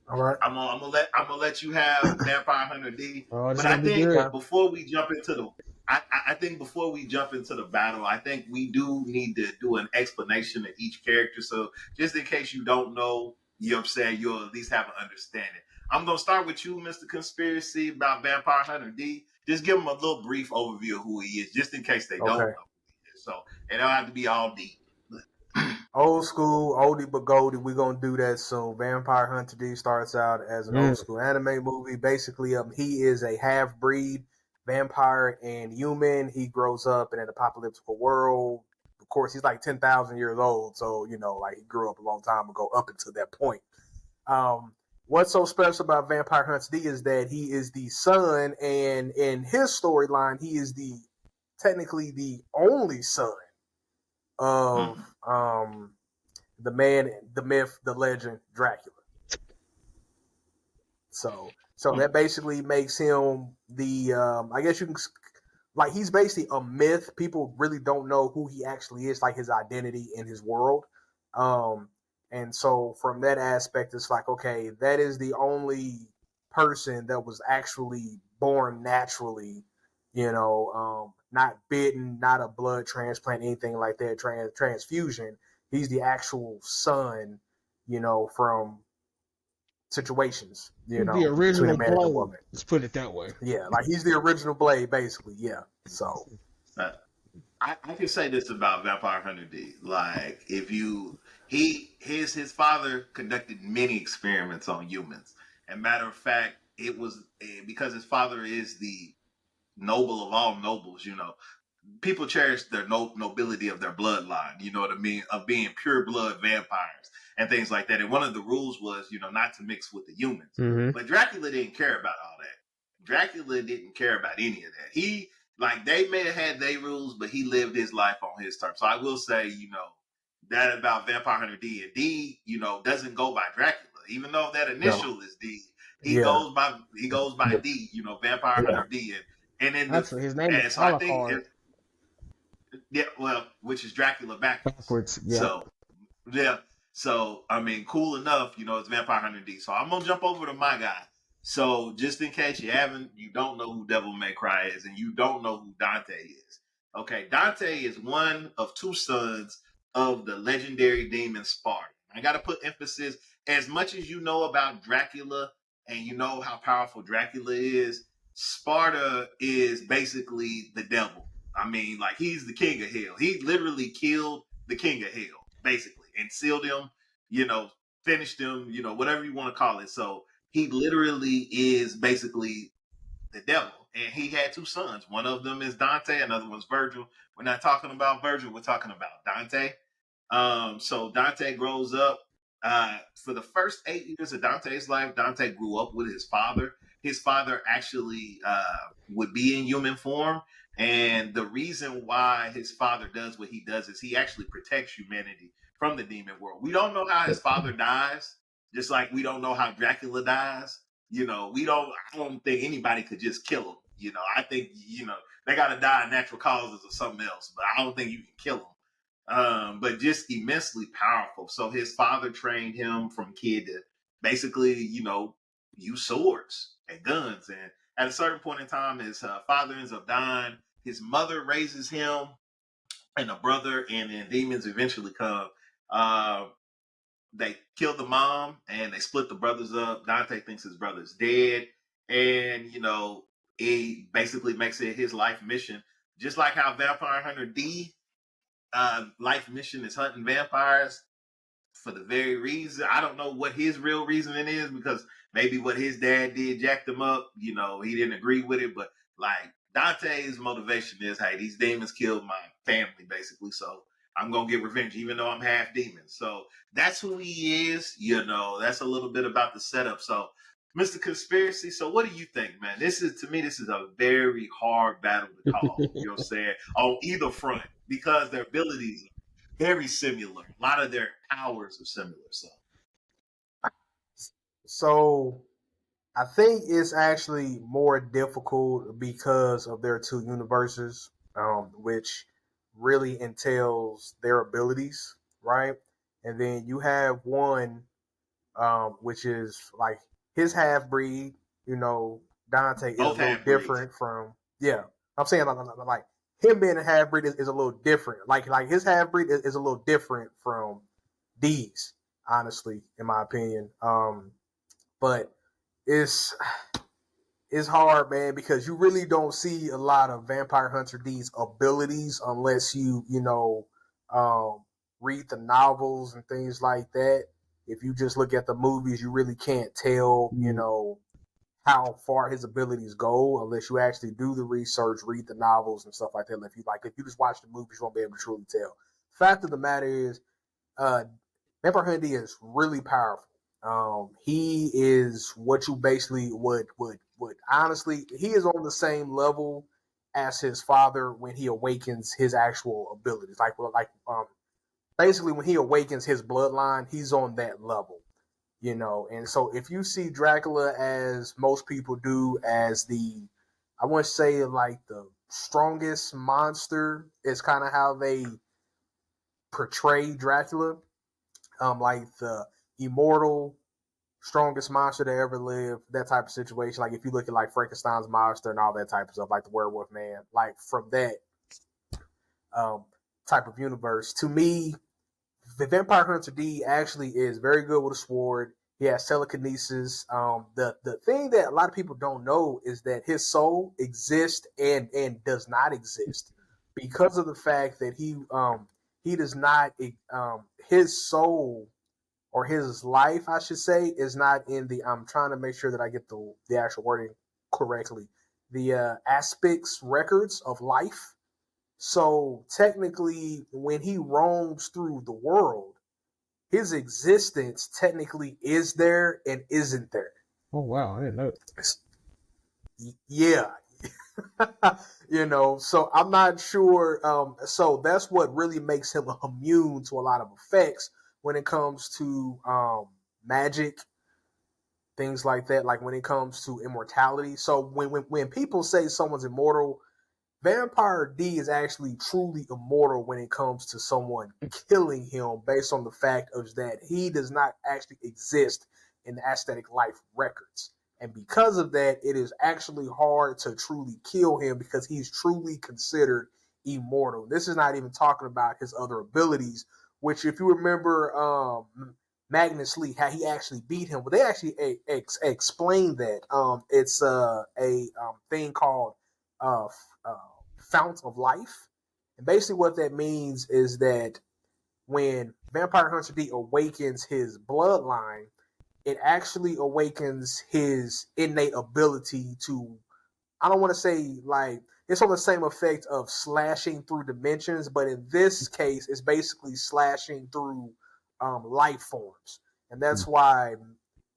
Speaker 6: All right.
Speaker 7: I'm gonna let you have Vampire Hunter D.
Speaker 8: Oh, this
Speaker 7: But
Speaker 8: is
Speaker 7: I
Speaker 8: gonna be
Speaker 7: think
Speaker 8: good.
Speaker 6: Okay.
Speaker 7: before we jump into the I think before we jump into the battle, I think we do need to do an explanation of each character. So just in case you don't know, you know what I'm saying, you'll at least have an understanding. I'm gonna start with you, Mr. Conspiracy, about Vampire Hunter D. Just give them a little brief overview of who he is, just in case they don't know
Speaker 6: Okay.
Speaker 7: who he is. So it don't have to be all deep.
Speaker 6: Old school, oldie but goldie. We're gonna do that soon. Vampire Hunter D starts out as an old school anime movie. Basically, he is a half breed vampire and human. He grows up in an apocalyptic world. Of course, he's like 10,000 years old, so like he grew up a long time ago up until that point. What's so special about Vampire Hunter D is that he is the son, and in his storyline, he is technically the only son of the man, the myth, the legend, Dracula. So that basically makes him the I guess you can like he's basically a myth. People really don't know who he actually is, like his identity in his world. Um, and so from that aspect, it's like okay, that is the only person that was actually born naturally. Not bitten, not a blood transplant, anything like that, transfusion. He's the actual son, from situations,
Speaker 8: The
Speaker 6: between a
Speaker 8: original
Speaker 6: man and a
Speaker 8: Blade.
Speaker 6: woman.
Speaker 8: Let's put it that way.
Speaker 6: Yeah, like he's the original Blade, basically. Yeah. So
Speaker 7: I can say this about Vampire Hunter D. Like, if you his father conducted many experiments on humans. And matter of fact, it was because his father is the noble of all nobles. People cherish their nobility of their bloodline. You know what I mean? Of being pure blood vampires and things like that. And one of the rules was, not to mix with the humans. But Dracula didn't care about all that. Dracula didn't care about any of that. They may have had their rules, but he lived his life on his terms. So I will say, that about Vampire Hunter D. And D, doesn't go by Dracula, even though that
Speaker 6: no,
Speaker 7: initial is D. He
Speaker 6: yeah,
Speaker 7: goes by D. Vampire
Speaker 6: yeah,
Speaker 7: Hunter D. And then
Speaker 8: Actually, his name is
Speaker 7: and so I think
Speaker 8: Alucard.
Speaker 7: yeah, well, which is Dracula backwards.
Speaker 8: Backwards. Yeah.
Speaker 7: So yeah, so I mean, cool enough, it's Vampire Hunter D. So I'm gonna jump over to my guy. So just in case you don't know who Devil May Cry is, and you don't know who Dante is. Okay, Dante is one of two sons of the legendary demon Spartan. I got to put emphasis. As much as you know about Dracula and you know how powerful Dracula is, Sparta is basically the devil. I mean, like, he's the king of hell. He literally killed the king of hell, basically, and sealed him, you know, finished him, you know, whatever you want to call it. So he literally is basically the devil. And he had two sons. One of them is Dante, another one's Virgil. We're not talking about Virgil, we're talking about Dante. So Dante grows up. For the first 8 years of Dante's life, Dante grew up with his father. His father actually would be in human form. And the reason why his father does what he does is he actually protects humanity from the demon world. We don't know how his father dies, just like we don't know how Dracula dies. You know, I don't think anybody could just kill him. You know, I think, you know, they got to die of natural causes or something else, but I don't think you can kill them. But just immensely powerful. So his father trained him from kid to basically, you know, use swords and guns. And at a certain point in time, his father ends up dying. His mother raises him and a brother, and then demons eventually come. Uh, they kill the mom and they split the brothers up. Dante thinks his brother's dead. And, you know, he basically makes it his life mission. Just like how Vampire Hunter D life mission is hunting vampires for the very reason. I don't know what his real reasoning is, because maybe what his dad did jacked him up. You know, he didn't agree with it. But like, Dante's motivation is, hey, these demons killed my family, basically. So I'm going to get revenge, even though I'm half demon. So that's who he is. You know, that's a little bit about the setup. So, Mr. Conspiracy, so what do you think, man? To me, this is a very hard battle to call, you know what I'm saying, on either front, because their abilities are very similar. A lot of their powers are similar.
Speaker 6: So I think it's actually more difficult because of their two universes, which really entails their abilities, right? And then you have one, which is like his half breed. You know, Dante is a
Speaker 7: Both
Speaker 6: little
Speaker 7: half breeds.
Speaker 6: different from. Yeah, I'm saying like him being a half breed is a little different. Like his half breed is a little different from D's, honestly, in my opinion. But it's it's hard, man, because you really don't see a lot of Vampire Hunter D's abilities unless you know, read the novels and things like that. If you just look at the movies, you really can't tell, you know, how far his abilities go unless you actually do the research, read the novels and stuff like that. If you just watch the movies, you won't be able to truly tell. Fact of the matter is, uh, Vampire Hunter D is really powerful. He is what you basically would honestly. He is on the same level as his father when he awakens his actual abilities. Basically when he awakens his bloodline, he's on that level. You know, and so if you see Dracula as most people do as the, I want to say like the strongest monster is kind of how they portray Dracula, like the immortal strongest monster to ever live, that type of situation. Like if you look at like Frankenstein's monster and all that type of stuff, like the werewolf man, like from that um, type of universe. To me, the Vampire Hunter D actually is very good with a sword. He has telekinesis. The thing that a lot of people don't know is that his soul exists and does not exist because of the fact that he does not his soul or his life, I should say, is not in the. I'm trying to make sure that I get the actual wording correctly. The aspects records of life. So technically, when he roams through the world, his existence technically is there and isn't there.
Speaker 8: Oh wow, I didn't know.
Speaker 6: Yeah. You know, so I'm not sure. So that's what really makes him immune to a lot of effects when it comes to magic, things like that. Like when it comes to immortality. So when people say someone's immortal, Vampire D is actually truly immortal when it comes to someone killing him based on the fact of that he does not actually exist in the aesthetic life records. And because of that, it is actually hard to truly kill him because he's truly considered immortal. This is not even talking about his other abilities, which if you remember Magnus Lee, how he actually beat him. But they actually explained that. It's a thing called uh, Fount of Life. And basically what that means is that when Vampire Hunter D awakens his bloodline, it actually awakens his innate ability to, I don't want to say like it's on the same effect of slashing through dimensions, but in this case, it's basically slashing through life forms, and that's why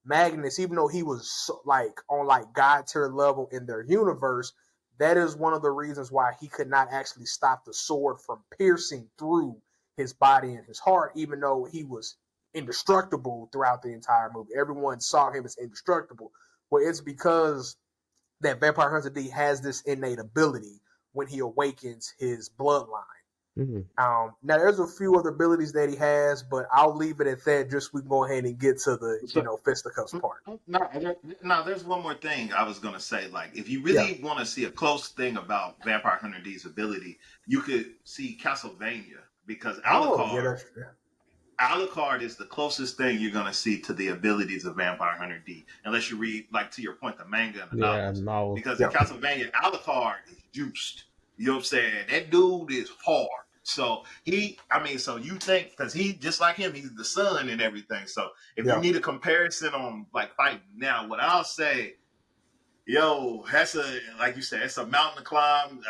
Speaker 6: Magnus, even though he was like on like God tier level in their universe, that is one of the reasons why he could not actually stop the sword from piercing through his body and his heart, even though he was indestructible throughout the entire movie. Everyone saw him as indestructible. Well, it's because that Vampire Hunter D has this innate ability when he awakens his bloodline.
Speaker 8: Mm-hmm.
Speaker 6: Now, there's a few other abilities that he has, but I'll leave it at that. Just we can go ahead and get to the fisticuffs part.
Speaker 7: No, there's one more thing I was gonna say. Like, if you really want to see a close thing about Vampire Hunter D's ability, you could see Castlevania, because Alucard is the closest thing you're gonna see to the abilities of Vampire Hunter D, unless you read, like to your point, the manga and the novels.
Speaker 8: No.
Speaker 7: Because in Castlevania, Alucard is juiced. You know what I'm saying? That dude is hard. So so you think, because he, just like him, he's the son and everything. So if you need a comparison on like fighting now, what I'll say, that's like you said, it's a mountain to climb.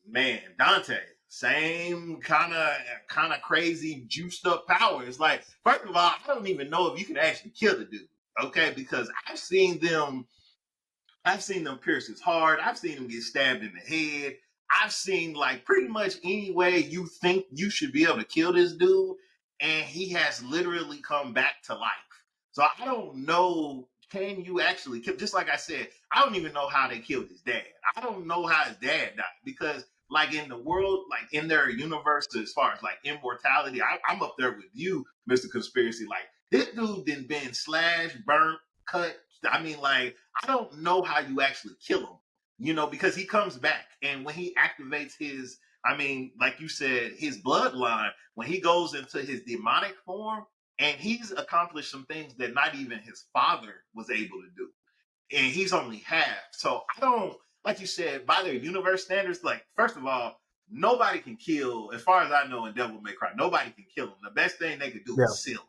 Speaker 7: Man, Dante, same kind of crazy juiced up power. It's like, first of all, I don't even know if you can actually kill the dude, okay? Because I've seen them pierce his heart. I've seen him get stabbed in the head. I've seen like pretty much any way you think you should be able to kill this dude, and he has literally come back to life. So I don't know, can you actually kill? Just like I said, I don't even know how they killed his dad. I don't know how his dad died, because like in the world, like in their universe, as far as like immortality, I'm up there with you, Mr. Conspiracy. Like, this dude didn't been slashed, burnt, cut. I mean, like, I don't know how you actually kill him, because he comes back. And when he activates his, like you said, his bloodline, when he goes into his demonic form, and he's accomplished some things that not even his father was able to do. And he's only half. So I don't, like you said, by their universe standards, like, first of all, nobody can kill, as far as I know in Devil May Cry, nobody can kill him. The best thing they could do is seal him.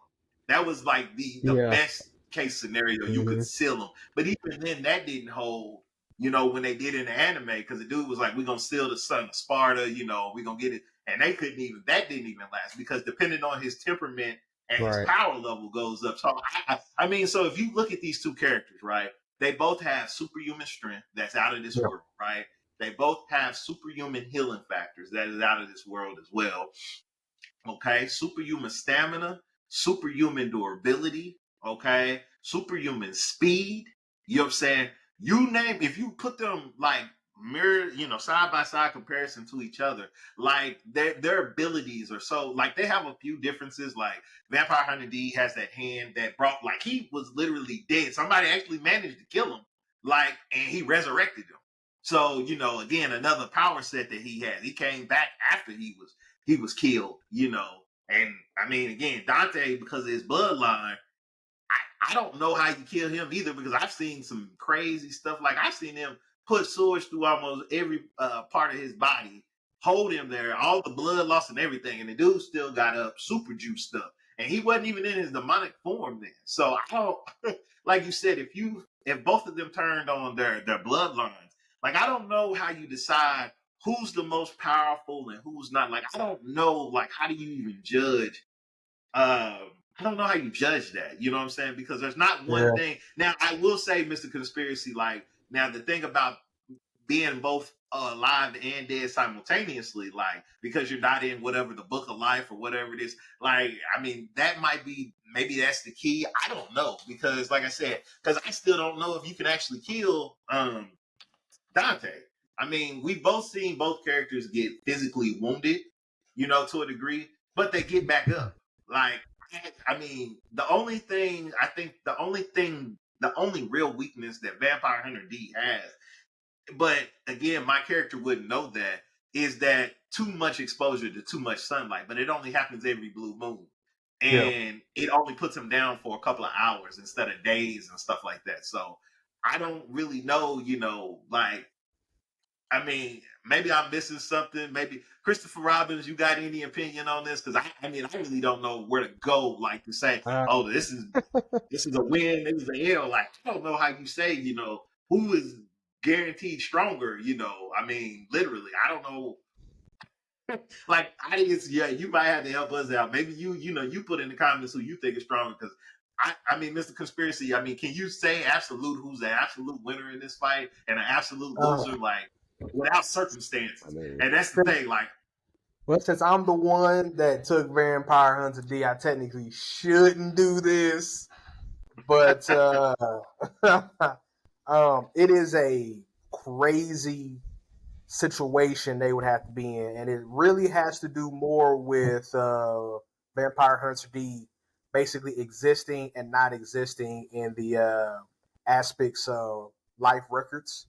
Speaker 7: That was like the best case scenario. You could seal him. But even then, that didn't hold, when they did in the anime, because the dude was like, we're going to seal the son of Sparta, we're going to get it. And that didn't even last, because depending on his temperament and his power level goes up. So, so if you look at these two characters, right, they both have superhuman strength that's out of this world, right? They both have superhuman healing factors that is out of this world as well. Okay, superhuman stamina, superhuman durability, okay, superhuman speed. You know what I'm saying? You name, if you put them like mirror, side by side comparison to each other, like their abilities are so, like, they have a few differences. Like Vampire Hunter D has that hand that brought, like, he was literally dead. Somebody actually managed to kill him, like, and he resurrected him. So, again, another power set that he had. He came back after he was killed, And again, Dante, because of his bloodline, I don't know how you kill him either, because I've seen some crazy stuff. Like, I've seen him put swords through almost every part of his body, hold him there, all the blood loss and everything, and the dude still got up super juiced up, and he wasn't even in his demonic form then. So I don't, like you said, if both of them turned on their bloodlines, like, I don't know how you decide who's the most powerful and who's not. Like, I don't know, like, how do you even judge? I don't know how you judge that. You know what I'm saying? Because there's not one thing. Now, I will say, Mr. Conspiracy, like, now the thing about being both alive and dead simultaneously, like, because you're not in whatever the book of life or whatever it is, like, that might be, maybe that's the key. I don't know, because like I said, because I still don't know if you can actually kill Dante. We've both seen both characters get physically wounded, to a degree, but they get back up. Like, the only thing, the only real weakness that Vampire Hunter D has, but again, my character wouldn't know that, is that too much exposure to too much sunlight, but it only happens every blue moon. and it only puts him down for a couple of hours instead of days and stuff like that. So I don't really know, like, I mean, maybe I'm missing something. Maybe Christopher Robbins, you got any opinion on this? Because I mean, I really don't know where to go, like, to say, oh, this is a win, this is an L. Like, I don't know how you say, who is guaranteed stronger. I mean, literally, I don't know. Like, audience, yeah, you might have to help us out. Maybe you put in the comments who you think is stronger. Because I mean, Mr. Conspiracy, I mean, can you say absolute who's the absolute winner in this fight and an absolute loser, like, without circumstances?
Speaker 8: I mean,
Speaker 7: and that's the thing, like,
Speaker 6: Since I'm the one that took Vampire Hunter D, I technically shouldn't do this, but it is a crazy situation they would have to be in, and it really has to do more with Vampire Hunter D basically existing and not existing in the aspects of life records.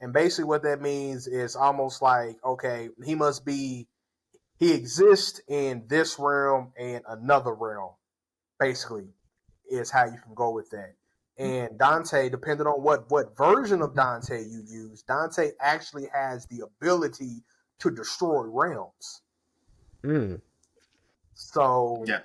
Speaker 6: And basically, what that means is almost like, okay, he exists in this realm and another realm, basically, is how you can go with that. And Dante, depending on what version of Dante you use, Dante actually has the ability to destroy realms. So
Speaker 7: yeah.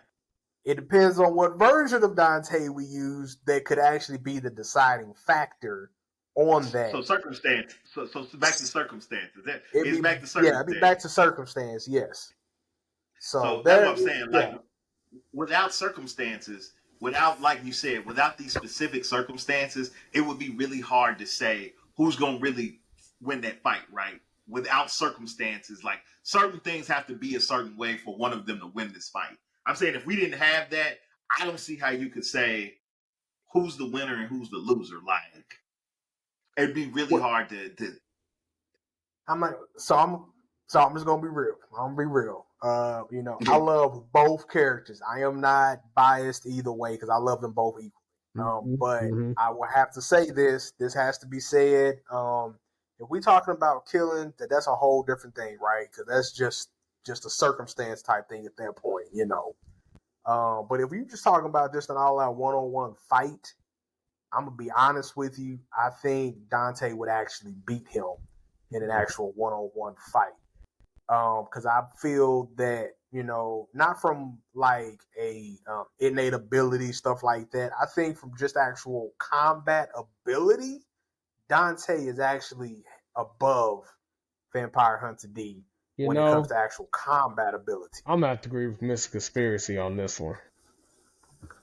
Speaker 6: it depends on what version of Dante we use that could actually be the deciding factor on that.
Speaker 7: So circumstance. So back to circumstances. It's back to circumstances.
Speaker 6: Yeah, it'd be back to circumstance. Yes.
Speaker 7: So that's what I'm saying. Like, without circumstances, without, like you said, without these specific circumstances, it would be really hard to say who's going to really win that fight, right? Without circumstances, like, certain things have to be a certain way for one of them to win this fight. I'm saying if we didn't have that, I don't see how you could say who's the winner and who's the loser. Like, it'd be really hard to.
Speaker 6: I'm just gonna be real. I'm gonna be real. I love both characters. I am not biased either way because I love them both equally. But I will have to say this. This has to be said. If we talking about killing, that's a whole different thing, right? Because that's just a circumstance type thing at that point, But if you're just talking about just an all-out one-on-one fight, I'm gonna be honest with you. I think Dante would actually beat him in an actual one-on-one fight. Because I feel that, not from like a innate ability, stuff like that. I think from just actual combat ability, Dante is actually above Vampire Hunter D when it comes to actual combat ability.
Speaker 8: I'm gonna have to agree with Mr. Conspiracy on this one.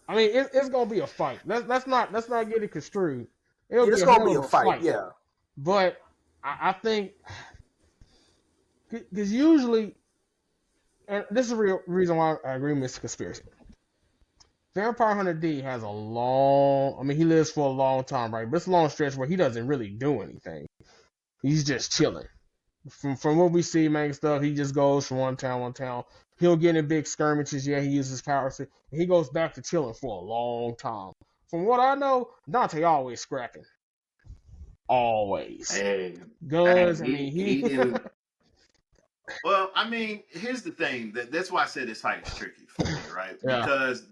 Speaker 8: I mean, it's gonna be a fight. Let's not get it construed.
Speaker 6: It's gonna be a fight, yeah.
Speaker 8: But I think because usually, and this is the real reason why I agree with Mr. Conspiracy. Vampire Hunter D has a long. I mean, he lives for a long time, right? But it's a long stretch where he doesn't really do anything. He's just chilling. From what we see, man, stuff, he just goes from one town. He'll get in big skirmishes. Yeah, he uses powers. And he goes back to chilling for a long time. From what I know, Dante always scrapping. Always.
Speaker 7: Hey,
Speaker 8: guns. I mean, he
Speaker 7: Well, I mean, here's the thing. That's why I said this fight is tricky for me, right?
Speaker 8: Yeah.
Speaker 7: Because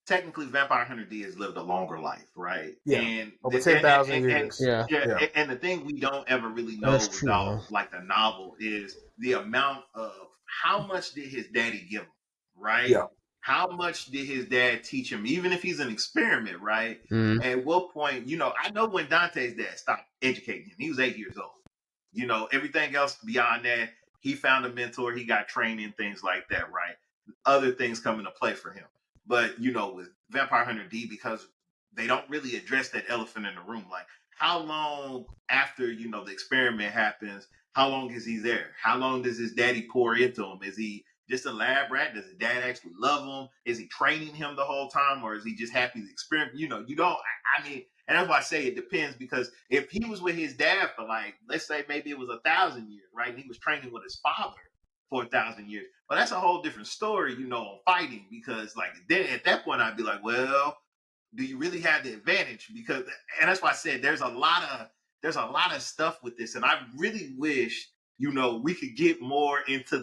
Speaker 7: technically, Vampire Hunter D has lived a longer life, right?
Speaker 6: Yeah,
Speaker 7: and
Speaker 6: over 10,000 years.
Speaker 8: Yeah.
Speaker 7: And the thing we don't ever really know about, like, the novel is the amount of how much did his daddy give him, right?
Speaker 6: Yeah.
Speaker 7: How much did his dad teach him, even if he's an experiment, right? At what point, I know when Dante's dad stopped educating him. He was 8 years old. Everything else beyond that, he found a mentor, he got training, things like that, right? Other things come into play for him. But, with Vampire Hunter D, because they don't really address that elephant in the room, like, how long after, the experiment happens, how long is he there? How long does his daddy pour into him? Is he just a lab rat? Does his dad actually love him? Is he training him the whole time? Or is he just happy to experiment? You don't, I mean, and that's why I say it depends, because if he was with his dad for, like, let's say maybe it was 1,000 years, right? And he was training with his father for 1,000 years. But that's a whole different story, on fighting, because, like, then at that point I'd be like, well, do you really have the advantage? Because, and that's why I said there's a lot of stuff with this, and I really wish, we could get more into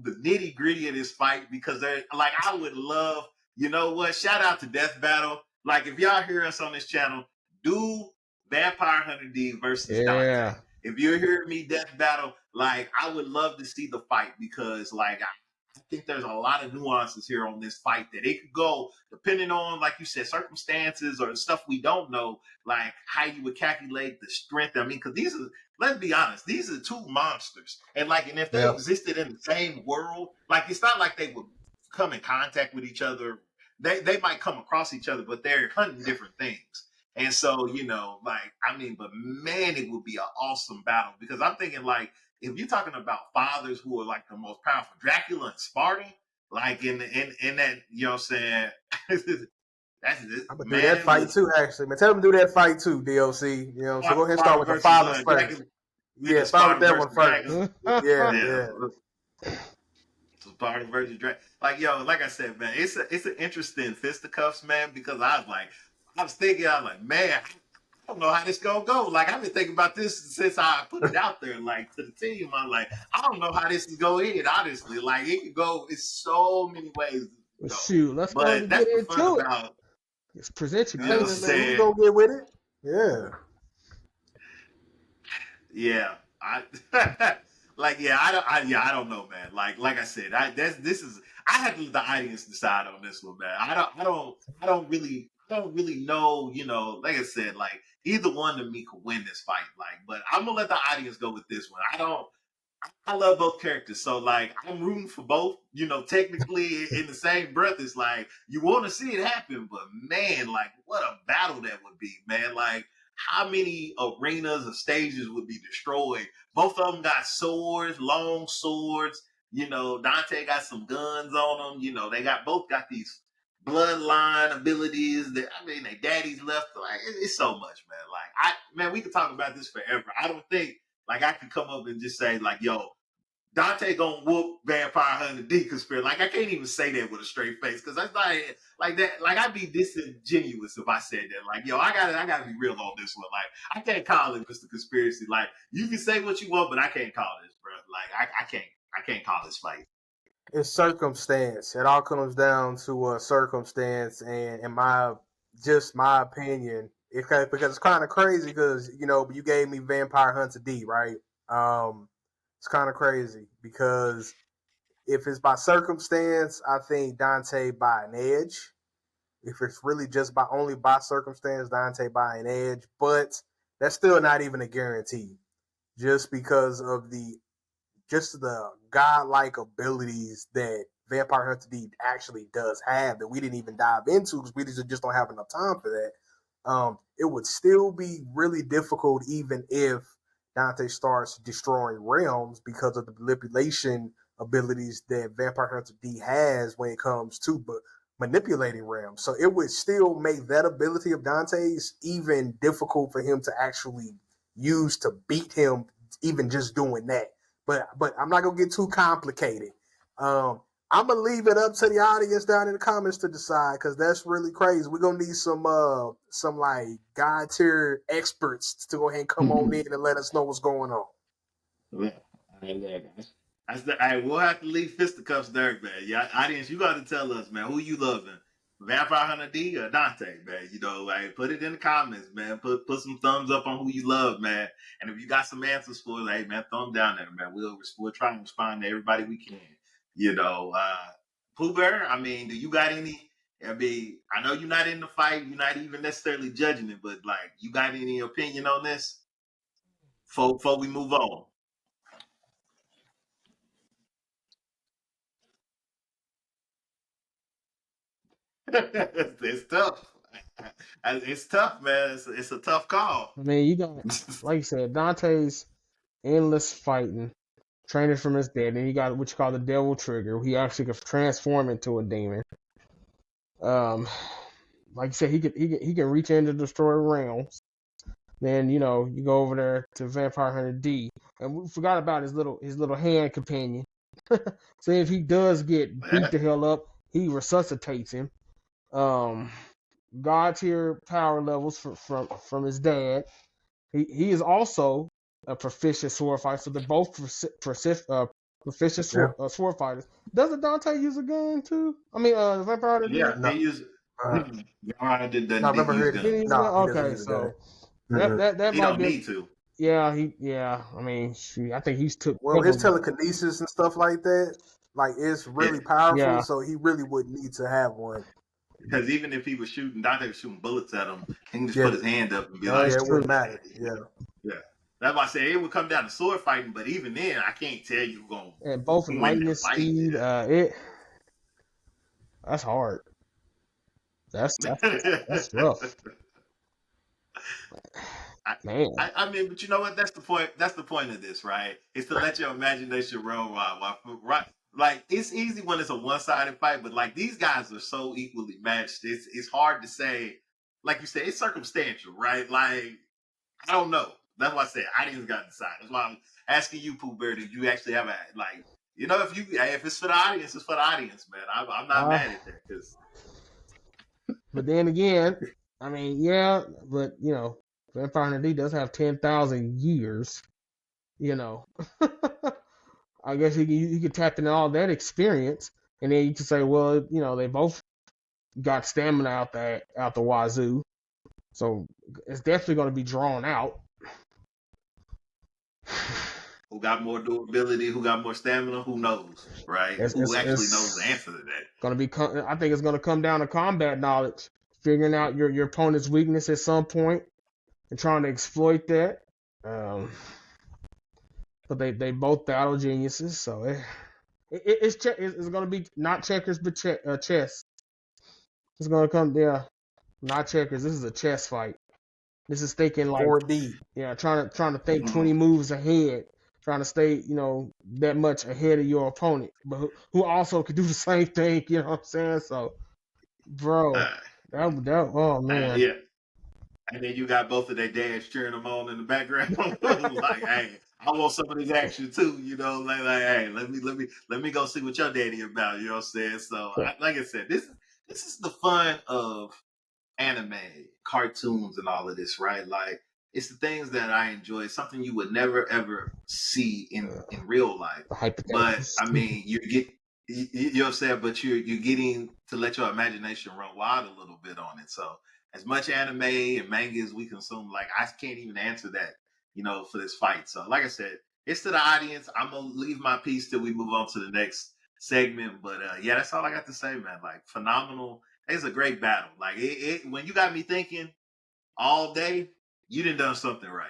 Speaker 7: the nitty gritty of this fight because they're like, I would love, you know what? Shout out to Death Battle. Like, if y'all hear us on this channel, do Vampire Hunter D versus Dante.
Speaker 8: Yeah.
Speaker 7: If you're hearing me, Death Battle, like, I would love to see the fight because, like, I think there's a lot of nuances here on this fight that it could go depending on, like you said, circumstances or stuff we don't know, like how you would calculate the strength. I mean, because these are, let's be honest, these are two monsters. And like, and if they existed in the same world, like it's not like they would come in contact with each other. They might come across each other, but they're hunting different things. And so, you know, like, I mean, but man, it would be an awesome battle because I'm thinking like, if you're talking about fathers who are like the most powerful, Dracula and Sparta, like in that, you know what I'm saying?
Speaker 6: I'm gonna do that fight too, actually. Man, tell them to do that fight too, DLC. You know, so go ahead and start with the fathers first. Yeah, start with that one first. Yeah.
Speaker 7: Sparta versus Dracula. Like, yo, like I said, man, it's an interesting fisticuffs, man, because I was thinking, man, I don't know how this gonna go. Like, I've been thinking about this since I put it out there, like, to the team. I'm like, I don't know how this is gonna end, honestly. Like, it could go in so many ways.
Speaker 8: Shoot, let's go and get into it. Let's present you.
Speaker 6: You know what I'm saying? Who's gonna get with it? Yeah.
Speaker 7: Yeah. I don't know, man. Like I said, I had to let the audience decide on this one, man. I don't really know, you know, like I said, like either one of me could win this fight. Like, but I'm gonna let the audience go with this one. I love both characters. So like I'm rooting for both, you know, technically in the same breath. It's like you want to see it happen, but man, like what a battle that would be, man. Like how many arenas or stages would be destroyed? Both of them got swords, long swords. You know, Dante got some guns on them. You know, they both got these bloodline abilities that, I mean, their daddies left. Like, it's so much, man. Like, we could talk about this forever. I don't think, like, I could come up and just say, like, yo, Dante gonna whoop Vampire Hunter D conspiracy. Like, I can't even say that with a straight face because that's not like that. Like, I'd be disingenuous if I said that. Like, yo, I gotta be real on this one. Like, I can't call it Mr. Conspiracy. Like, you can say what you want, but I can't call this, bro. Like, I can't call this fight.
Speaker 6: It's circumstance. It all comes down to circumstance, and in my opinion, because it's kind of crazy because you know you gave me Vampire Hunter D, right? It's kind of crazy because if it's by circumstance, I think Dante by an edge. If it's really just only by circumstance, Dante by an edge, but that's still not even a guarantee, just because of the godlike abilities that Vampire Hunter D actually does have that we didn't even dive into because we just don't have enough time for that. It would still be really difficult even if Dante starts destroying realms because of the manipulation abilities that Vampire Hunter D has when it comes to manipulating realms. So it would still make that ability of Dante's even difficult for him to actually use to beat him, even just doing that. But I'm not gonna get too complicated. I'm gonna leave it up to the audience down in the comments to decide because that's really crazy. We're gonna need some like God tier experts to go ahead and come on in and let us know what's going on.
Speaker 7: We'll have to leave fisticuffs there, man. Yeah, audience, you got to tell us, man, who you loving, Vampire Hunter D or Dante, man? You know, like put it in the comments, man. Put some thumbs up on who you love, man. And if you got some answers for it, hey, man, thumb down there, man. We'll try and respond to everybody we can. You know, Pooh Bear, I mean, do you got any? I mean, I know you're not in the fight. You're not even necessarily judging it, but like, you got any opinion on this before we move on? It's tough. It's tough, man. It's a tough call.
Speaker 8: I mean, you got, like you said, Dante's endless fighting, training from his dad, and you got what you call the devil trigger. He actually could transform into a demon. Like you said, he can reach in to destroy realms. Then you know you go over there to Vampire Hunter D, and we forgot about his little hand companion. So if he does get beat the hell up, he resuscitates him. God tier power levels from his dad. He is also a proficient sword fighter, so they're both proficient sword fighters. Doesn't Dante use a gun too? I mean, Vampire Hunter
Speaker 7: Yeah,
Speaker 8: did.
Speaker 7: they use.
Speaker 6: Uh,
Speaker 7: I
Speaker 6: no, I
Speaker 7: didn't
Speaker 6: remember
Speaker 7: use
Speaker 6: hearing.
Speaker 8: Did he
Speaker 7: guns.
Speaker 8: use a gun?
Speaker 6: No, he doesn't
Speaker 8: Okay,
Speaker 6: use a gun.
Speaker 8: so that
Speaker 7: He
Speaker 8: might
Speaker 7: don't
Speaker 8: be.
Speaker 7: need to.
Speaker 8: Yeah, I mean, shoot, I think he's took.
Speaker 6: Well, his telekinesis and stuff like that, like it's really powerful.
Speaker 8: Yeah.
Speaker 6: So he really would need to have one.
Speaker 7: Because even if he was shooting, Dante was shooting bullets at him, he can just
Speaker 6: Yeah.
Speaker 7: put his hand up and be
Speaker 8: That
Speaker 7: like,
Speaker 8: is
Speaker 6: Yeah, it
Speaker 8: true.
Speaker 6: wouldn't matter. Yeah.
Speaker 7: yeah. That's why I say it would come down to sword fighting, but even then, I can't tell you who's going
Speaker 8: And both
Speaker 7: to win
Speaker 8: lightning
Speaker 7: that fight.
Speaker 8: speed, that's hard. That's rough. Man.
Speaker 7: I mean, but you know what? That's the point. That's the point of this, right? It's to let your imagination run wild. Right? Like it's easy when it's a one-sided fight, but like these guys are so equally matched. It's hard to say. Like you said, it's circumstantial, right? Like I don't know. That's why I said I didn't got to decide. That's why I'm asking you, Pooh Bear. Did you actually have a like? You know, if it's for the audience, it's for the audience, man. I'm not mad at that because.
Speaker 8: But then again, I mean, yeah, but you know, Vampire Hunter D does have 10,000 years. You know, I guess you could tap into all that experience, and then you can say, well, you know, they both got stamina out the wazoo, so it's definitely going to be drawn out.
Speaker 7: Who got more durability? Who got more stamina? Who knows, right? Who actually knows the answer to that?
Speaker 8: Going to be, I think it's going to come down to combat knowledge, figuring out your opponent's weakness at some point and trying to exploit that. But they both battle geniuses, so it's going to be not checkers but chess. It's going to come, not checkers. This is a chess fight. This is thinking like
Speaker 6: 4D.
Speaker 8: Yeah, trying to think 20 moves ahead, trying to stay, you know, that much ahead of your opponent, but who also could do the same thing. You know what I'm saying? So, bro, that oh man,
Speaker 7: yeah. And then you got both of their dads cheering them on in the background, like, "Hey, I want some of this action too." You know, like, "Hey, let me go see what your daddy about." You know what I'm saying? So, like I said, this is the fun of anime, cartoons, and all of this, right? Like it's the things that I enjoy. It's something you would never ever see in real life. But I mean, you know what I'm saying? But you're getting to let your imagination run wild a little bit on it. So as much anime and manga as we consume, like I can't even answer that, you know, for this fight. So like I said, it's to the audience. I'm gonna leave my piece till we move on to the next segment. But yeah, that's all I got to say, man. Like phenomenal. It's a great battle. Like when you got me thinking all day, you done something right.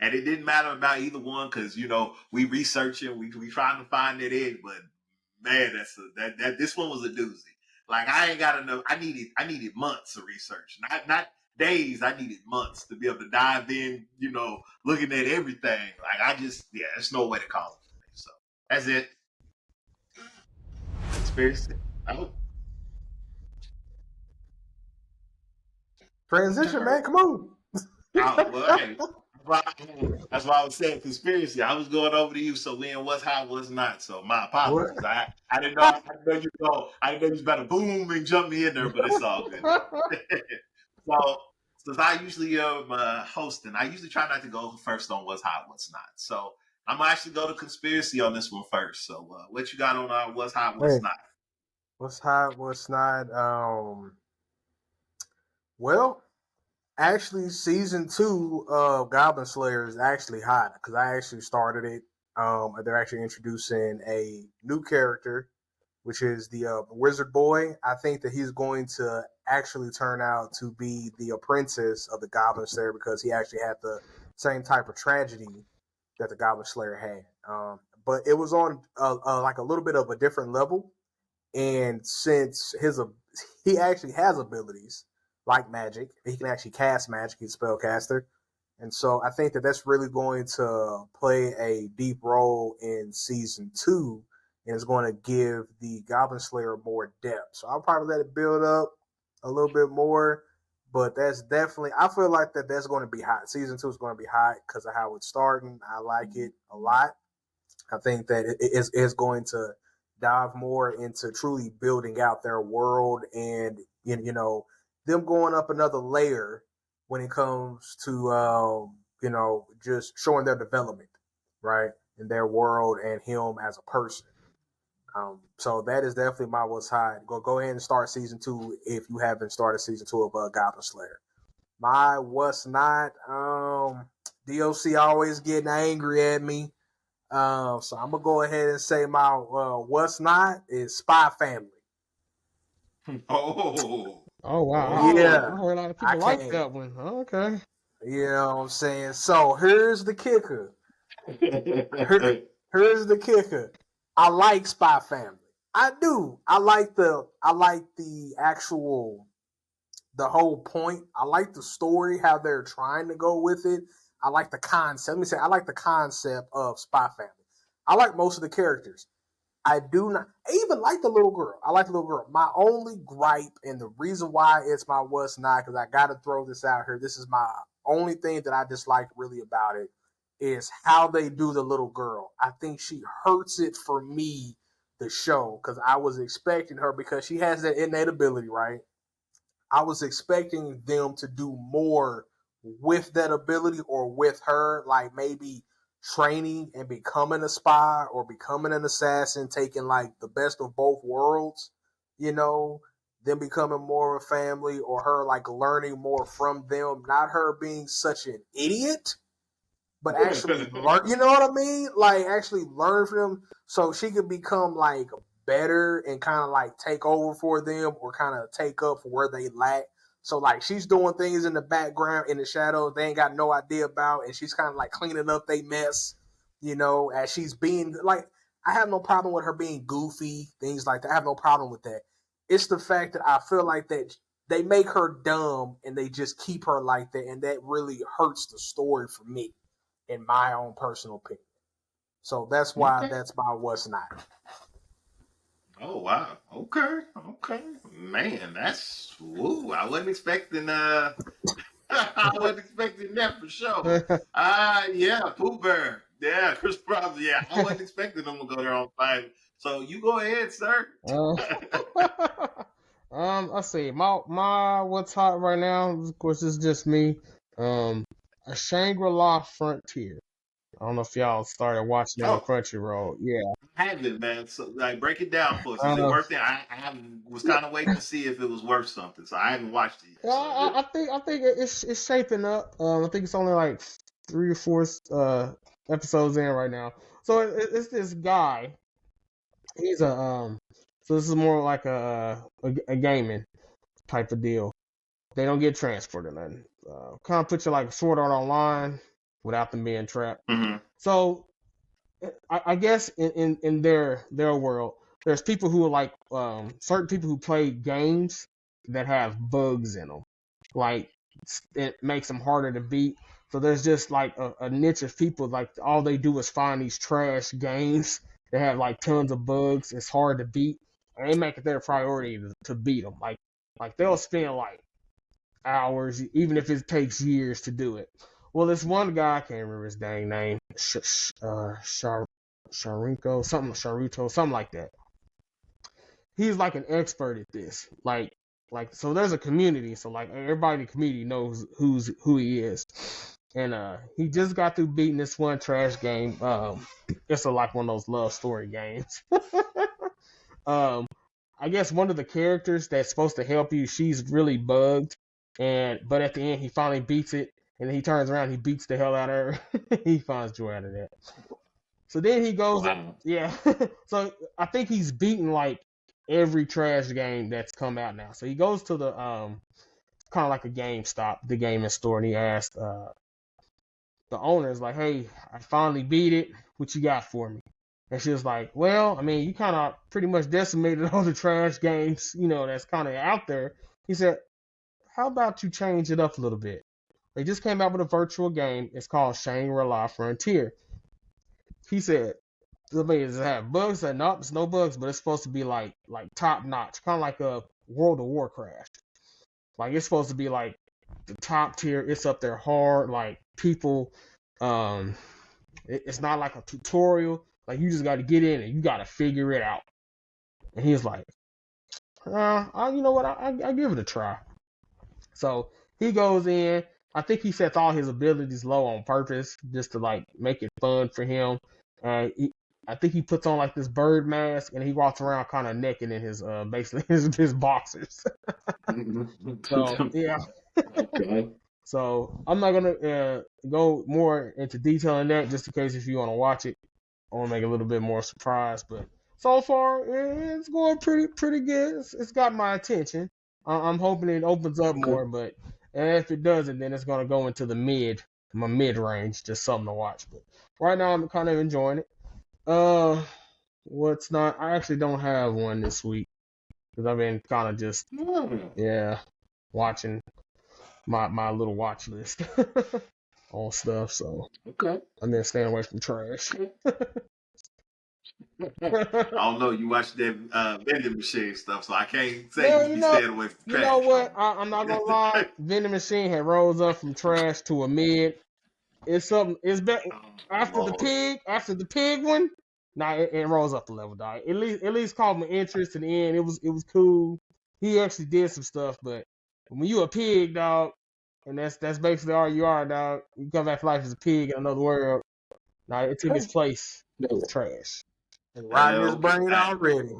Speaker 7: And it didn't matter about either one because you know we researching, we trying to find that edge. But man, that this one was a doozy. Like I ain't got enough. I needed months of research, not days. I needed months to be able to dive in. You know, looking at everything. Like there's no way to call it for me. So that's it. Conspiracy. I hope.
Speaker 6: Transition, man. Come on.
Speaker 7: Well, hey, that's why I was saying conspiracy. I was going over to you, so then what's hot, what's not. So my apologies. I didn't know. I didn't know you go. I didn't know you was about to boom and jump me in there, but it's all good. So since I usually am hosting, I usually try not to go first on what's hot, what's not. So I'm gonna actually go to conspiracy on this one first. So what you got on what's hot, what's not?
Speaker 6: What's hot? What's not? Well, actually, season 2 of Goblin Slayer is actually hot because I actually started it. They're actually introducing a new character, which is the Wizard Boy. I think that he's going to actually turn out to be the apprentice of the Goblin Slayer because he actually had the same type of tragedy that the Goblin Slayer had. But it was on like a little bit of a different level. And since he actually has abilities like magic, he can actually cast magic. He's a spellcaster, and so I think that that's really going to play a deep role in season 2, and is going to give the Goblin Slayer more depth. So I'll probably let it build up a little bit more, but that's definitely I feel like that's going to be hot. Season 2 is going to be hot because of how it's starting. I like it a lot. I think that it is going to dive more into truly building out their world and you know them going up another layer when it comes to you know just showing their development, right? in their world and him as a person. So that is definitely my what's hot. Go ahead and start season 2 if you haven't started season 2 of Goblin Slayer. My what's not, DOC always getting angry at me. So I'm gonna go ahead and say my what's not is Spy Family.
Speaker 7: Oh.
Speaker 8: Oh wow!
Speaker 6: Yeah,
Speaker 8: I heard a lot of
Speaker 6: I
Speaker 8: people like
Speaker 6: can't.
Speaker 8: that one. Okay.
Speaker 6: You know what I'm saying? So here's the kicker. Here's the kicker. I like Spy Family. I do. I like the actual the whole point. I like the story, how they're trying to go with it. I like the concept. Let me say, I like the concept of Spy Family. I like most of the characters. I do not. I even like the little girl. I like the little girl. My only gripe and the reason why it's my what's not, because I got to throw this out here. This is my only thing that I dislike really about it is how they do the little girl. I think she hurts it for me, the show, because I was expecting her because she has that innate ability, right? I was expecting them to do more with that ability or with her, like maybe training and becoming a spy or becoming an assassin, taking like the best of both worlds, you know, them becoming more of a family or her like learning more from them, not her being such an idiot, but actually learn, you know what I mean? Like actually learn from them so she could become like better and kind of like take over for them or kind of take up for where they lack. So like she's doing things in the background in the shadows they ain't got no idea about, and she's kind of like cleaning up they mess, you know, as she's being like I have no problem with her being goofy, things like that. I have no problem with that. It's the fact that I feel like that they make her dumb and they just keep her like that, and that really hurts the story for me in my own personal opinion. So that's why
Speaker 7: Okay.
Speaker 6: that's my what's not.
Speaker 7: Oh wow. Okay. Okay. Man, that's woo. I wasn't expecting I wasn't expecting that for sure. Yeah, Pooh Bear. Yeah, Chris Brown. Yeah, I wasn't expecting them to go there on time. So you go ahead, sir.
Speaker 8: Uh, I see. My what's hot right now, of course, is just me. A Shangri-La Frontier. I don't know if y'all started watching it on
Speaker 7: Oh,
Speaker 8: Crunchyroll. Yeah.
Speaker 7: I haven't, man. So like break it down for us. Is it
Speaker 8: Uh,
Speaker 7: worth it? Was kind of waiting to see if it was worth something. So I haven't watched it
Speaker 8: yeah,
Speaker 7: yet. So
Speaker 8: I think it's shaping up. I think it's only like 3 or 4 episodes in right now. So it's this guy. He's So this is more like a gaming type of deal. They don't get transported or nothing. Kind of put you like Sword Art Online without them being trapped.
Speaker 7: hmm
Speaker 8: So I guess in their world, there's people who are like certain people who play games that have bugs in them, like it makes them harder to beat. So there's just like a niche of people like all they do is find these trash games that have like tons of bugs. It's hard to beat, and they make it their priority to beat them. Like they'll spend like hours, even if it takes years to do it. Well, this one guy, I can't remember his dang name, Sharinko, Sharuto, something like that. He's like an expert at this. So there's a community, so like everybody in the community knows who he is. And he just got through beating this one trash game. It's like one of those love story games. um, I guess one of the characters that's supposed to help you, she's really bugged, but at the end he finally beats it, and then he turns around, he beats the hell out of her. He finds joy out of that. So then he goes,
Speaker 7: wow.
Speaker 8: yeah. So I think he's beaten like every trash game that's come out now. So he goes to the kind of like a GameStop, the gaming store, and he asks the owner's like, "Hey, I finally beat it. What you got for me?" And she was like, "Well, I mean, you kind of pretty much decimated all the trash games, that's kind of out there." He said, "How about you change it up a little bit?" They just came out with a virtual game. It's called Shangri-La Frontier. He said, "Does it have bugs?" I said, "Nope, it's no bugs, but it's supposed to be like top notch, kind of like a World of Warcraft. Like it's supposed to be like the top tier. It's up there hard. Like people, it's not like a tutorial. Like you just got to get in and you got to figure it out." And he was like, you know what? I give it a try." So he goes in. I think he sets all his abilities low on purpose just to like make it fun for him. I think he puts on like this bird mask and he walks around kind of naked in his basically his boxers. So yeah.
Speaker 7: Okay.
Speaker 8: So I'm not gonna go more into detail on that, just in case if you want to watch it, I want to make it a little bit more surprise. But so far, it's going pretty good. It's got my attention. I'm hoping it opens up more, but if it doesn't, then it's gonna go into my mid range, just something to watch. But right now, I'm kind of enjoying it. What's not? I actually don't have one this week because I've been kind of just watching my little watch list on stuff. So
Speaker 7: Okay.
Speaker 8: I've been staying away from trash.
Speaker 7: I don't know. You watch that vending machine stuff, so I can't say
Speaker 8: Man,
Speaker 7: you be staying away from
Speaker 8: you
Speaker 7: trash.
Speaker 8: know what? I'm not gonna lie. Vending machine had rose up from trash to a mid. It's something. It's better after the pig one. Nah, it rose up a level, dog. At least caught my interest in the end. It was cool. He actually did some stuff, but when you a pig, dog, and that's basically all you are, dog. You come back to life as a pig in another world. Nah, it took his place. That was trash.
Speaker 6: And riding his brain already.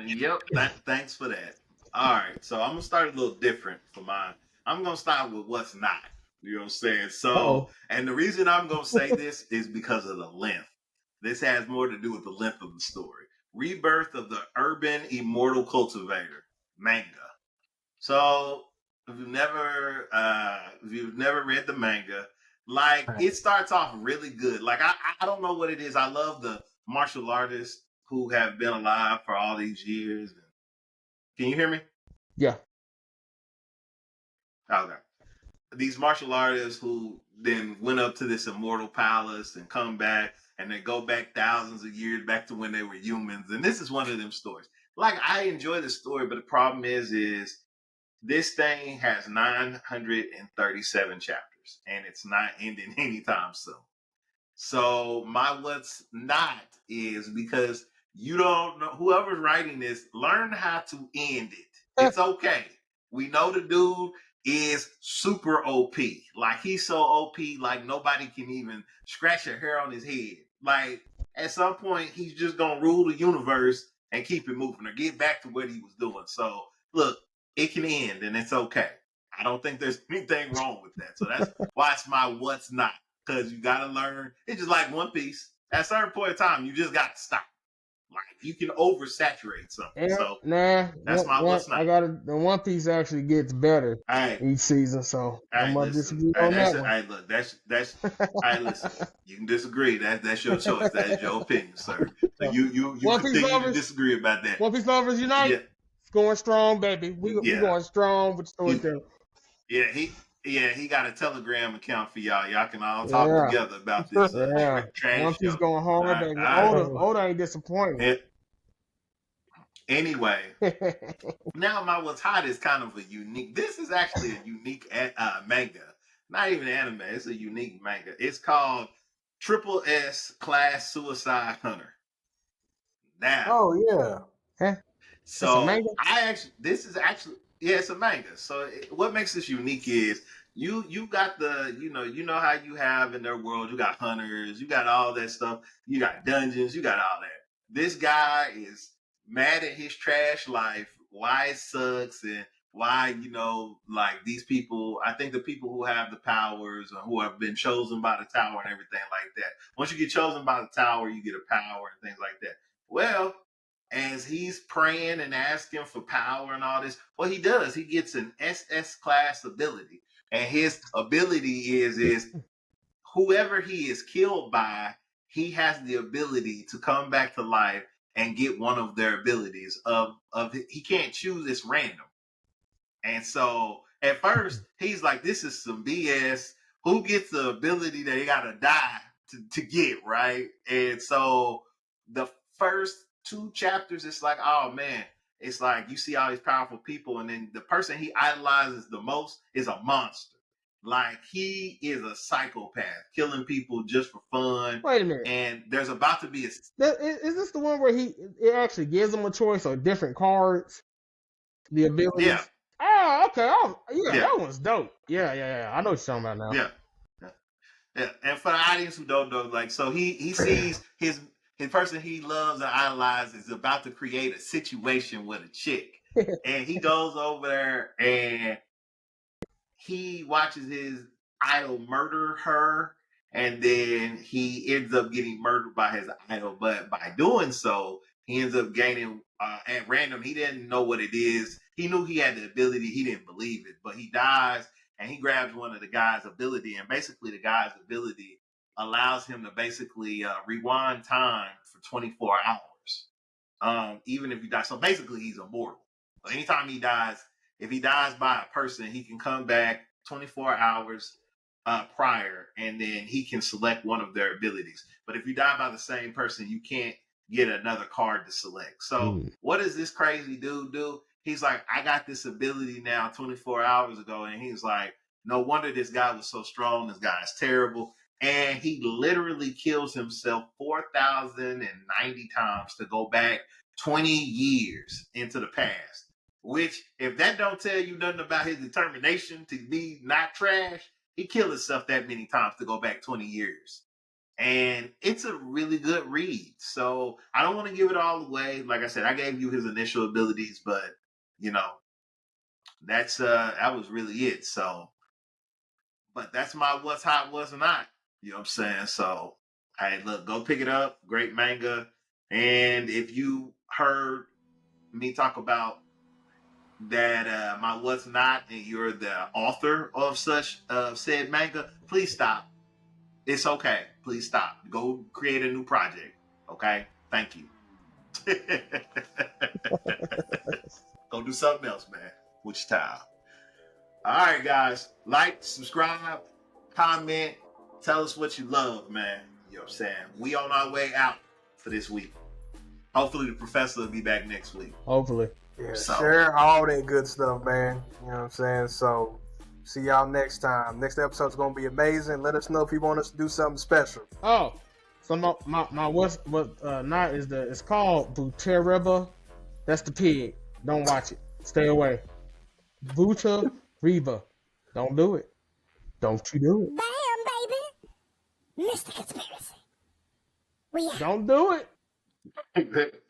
Speaker 7: Yep. Thanks for that. All right. So I'm gonna start a little different for mine. I'm gonna start with what's not. You know what I'm saying? So, and the reason I'm gonna say this is because of the length. This has more to do with the length of the story. Rebirth of the Urban Immortal Cultivator manga. So if you've never read the manga, like it starts off really good. Like I don't know what it is. I love the martial artists who have been alive for all these years. Can you hear me?
Speaker 8: Yeah.
Speaker 7: Okay. These martial artists who then went up to this immortal palace and come back and they go back thousands of years back to when they were humans. And this is one of them stories. Like I enjoy the story, but the problem is this thing has 937 chapters and it's not ending anytime soon. So my what's not is because you don't know whoever's writing this, learn how to end it. It's okay. We know the dude is super OP. Like he's so OP, like nobody can even scratch a hair on his head. Like at some point he's just gonna rule the universe and keep it moving or get back to what he was doing. So look, it can end and it's okay. I don't think there's anything wrong with that. So that's why it's my what's not. Because you gotta learn. It's just like One Piece. At a certain point in time, you just gotta stop. Like you can oversaturate something. So that's my what's not.
Speaker 8: The One Piece actually gets better each season, so I'm gonna disagree on that one.
Speaker 7: All right, look, that's all right. Listen, you can disagree. That's your choice. That is your opinion, sir. So you continue to disagree about that.
Speaker 8: One Piece lovers unite. Yeah. It's going strong, baby. We going strong with storytelling.
Speaker 7: He got a Telegram account for y'all. Y'all can all talk together about this trash.
Speaker 8: One Piece going hard, baby. Oda ain't disappointing.
Speaker 7: Anyway, now my what's hot is kind of a unique. This is actually a unique manga, not even anime. It's a unique manga. It's called Triple S Class Suicide Hunter. Now, so this is actually it's a manga. So what makes this unique is you got the you know how you have in their world you got hunters, you got all that stuff, you got dungeons, you got all that. This guy is mad at his trash life, why it sucks, and why like these people. I think the people who have the powers or who have been chosen by the tower and everything like that. Once you get chosen by the tower, you get a power and things like that. Well, as he's praying and asking for power and all this, what he does, he gets an SS class ability. And his ability is whoever he is killed by, he has the ability to come back to life and get one of their abilities of he can't choose, it's random. And so at first he's like, this is some BS. Who gets the ability that they gotta die to get, right? And so the first 2 chapters, it's like, oh man, it's like you see all these powerful people, and then the person he idolizes the most is a monster. Like he is a psychopath, killing people just for fun.
Speaker 8: Wait a minute.
Speaker 7: And there's about to be
Speaker 8: is this the one where it actually gives him a choice of different cards, the abilities?
Speaker 7: Yeah.
Speaker 8: Oh, okay. That one's dope. Yeah. I know what you're talking about now.
Speaker 7: Yeah. Yeah, and for the audience who don't know, like, so he sees his person he loves and idolizes is about to create a situation with a chick, and he goes over there and he watches his idol murder her, and then he ends up getting murdered by his idol. But by doing so, he ends up gaining at random. He didn't know what it is. He knew he had the ability. He didn't believe it, but he dies and he grabs one of the guy's ability, and basically the guy's ability allows him to basically rewind time for 24 hours. Even if he dies. So basically, he's immortal. So anytime he dies, if he dies by a person, he can come back 24 hours prior, and then he can select one of their abilities. But if you die by the same person, you can't get another card to select. So what does this crazy dude do? He's like, I got this ability now 24 hours ago, and he's like, no wonder this guy was so strong. This guy is terrible. And he literally kills himself 4,090 times to go back 20 years into the past. Which, if that don't tell you nothing about his determination to be not trash, he killed himself that many times to go back 20 years. And it's a really good read. So I don't want to give it all away. Like I said, I gave you his initial abilities, but you know, that was really it. So, but that's my what's hot, what's not. You know what I'm saying? So, hey, look, go pick it up. Great manga. And if you heard me talk about that my what's not, and you're the author of said manga, please stop. It's okay. Please stop. Go create a new project. Okay? Thank you. Go do something else, man. Which time? All right, guys. Like, subscribe, comment, tell us what you love, man. You know what I'm saying? We on our way out for this week. Hopefully the professor will be back next week.
Speaker 8: Hopefully.
Speaker 6: Yeah, share all that good stuff, man. You know what I'm saying? So, see y'all next time. Next episode's gonna be amazing. Let us know if you want us to do something special.
Speaker 8: Oh, so my what's not is it's called Butereba. That's the pig. Don't watch it. Stay away. Buta Reba. Don't do it. Don't you do it.
Speaker 9: Bam, baby. Mr. Conspiracy. We out.
Speaker 8: Don't do it.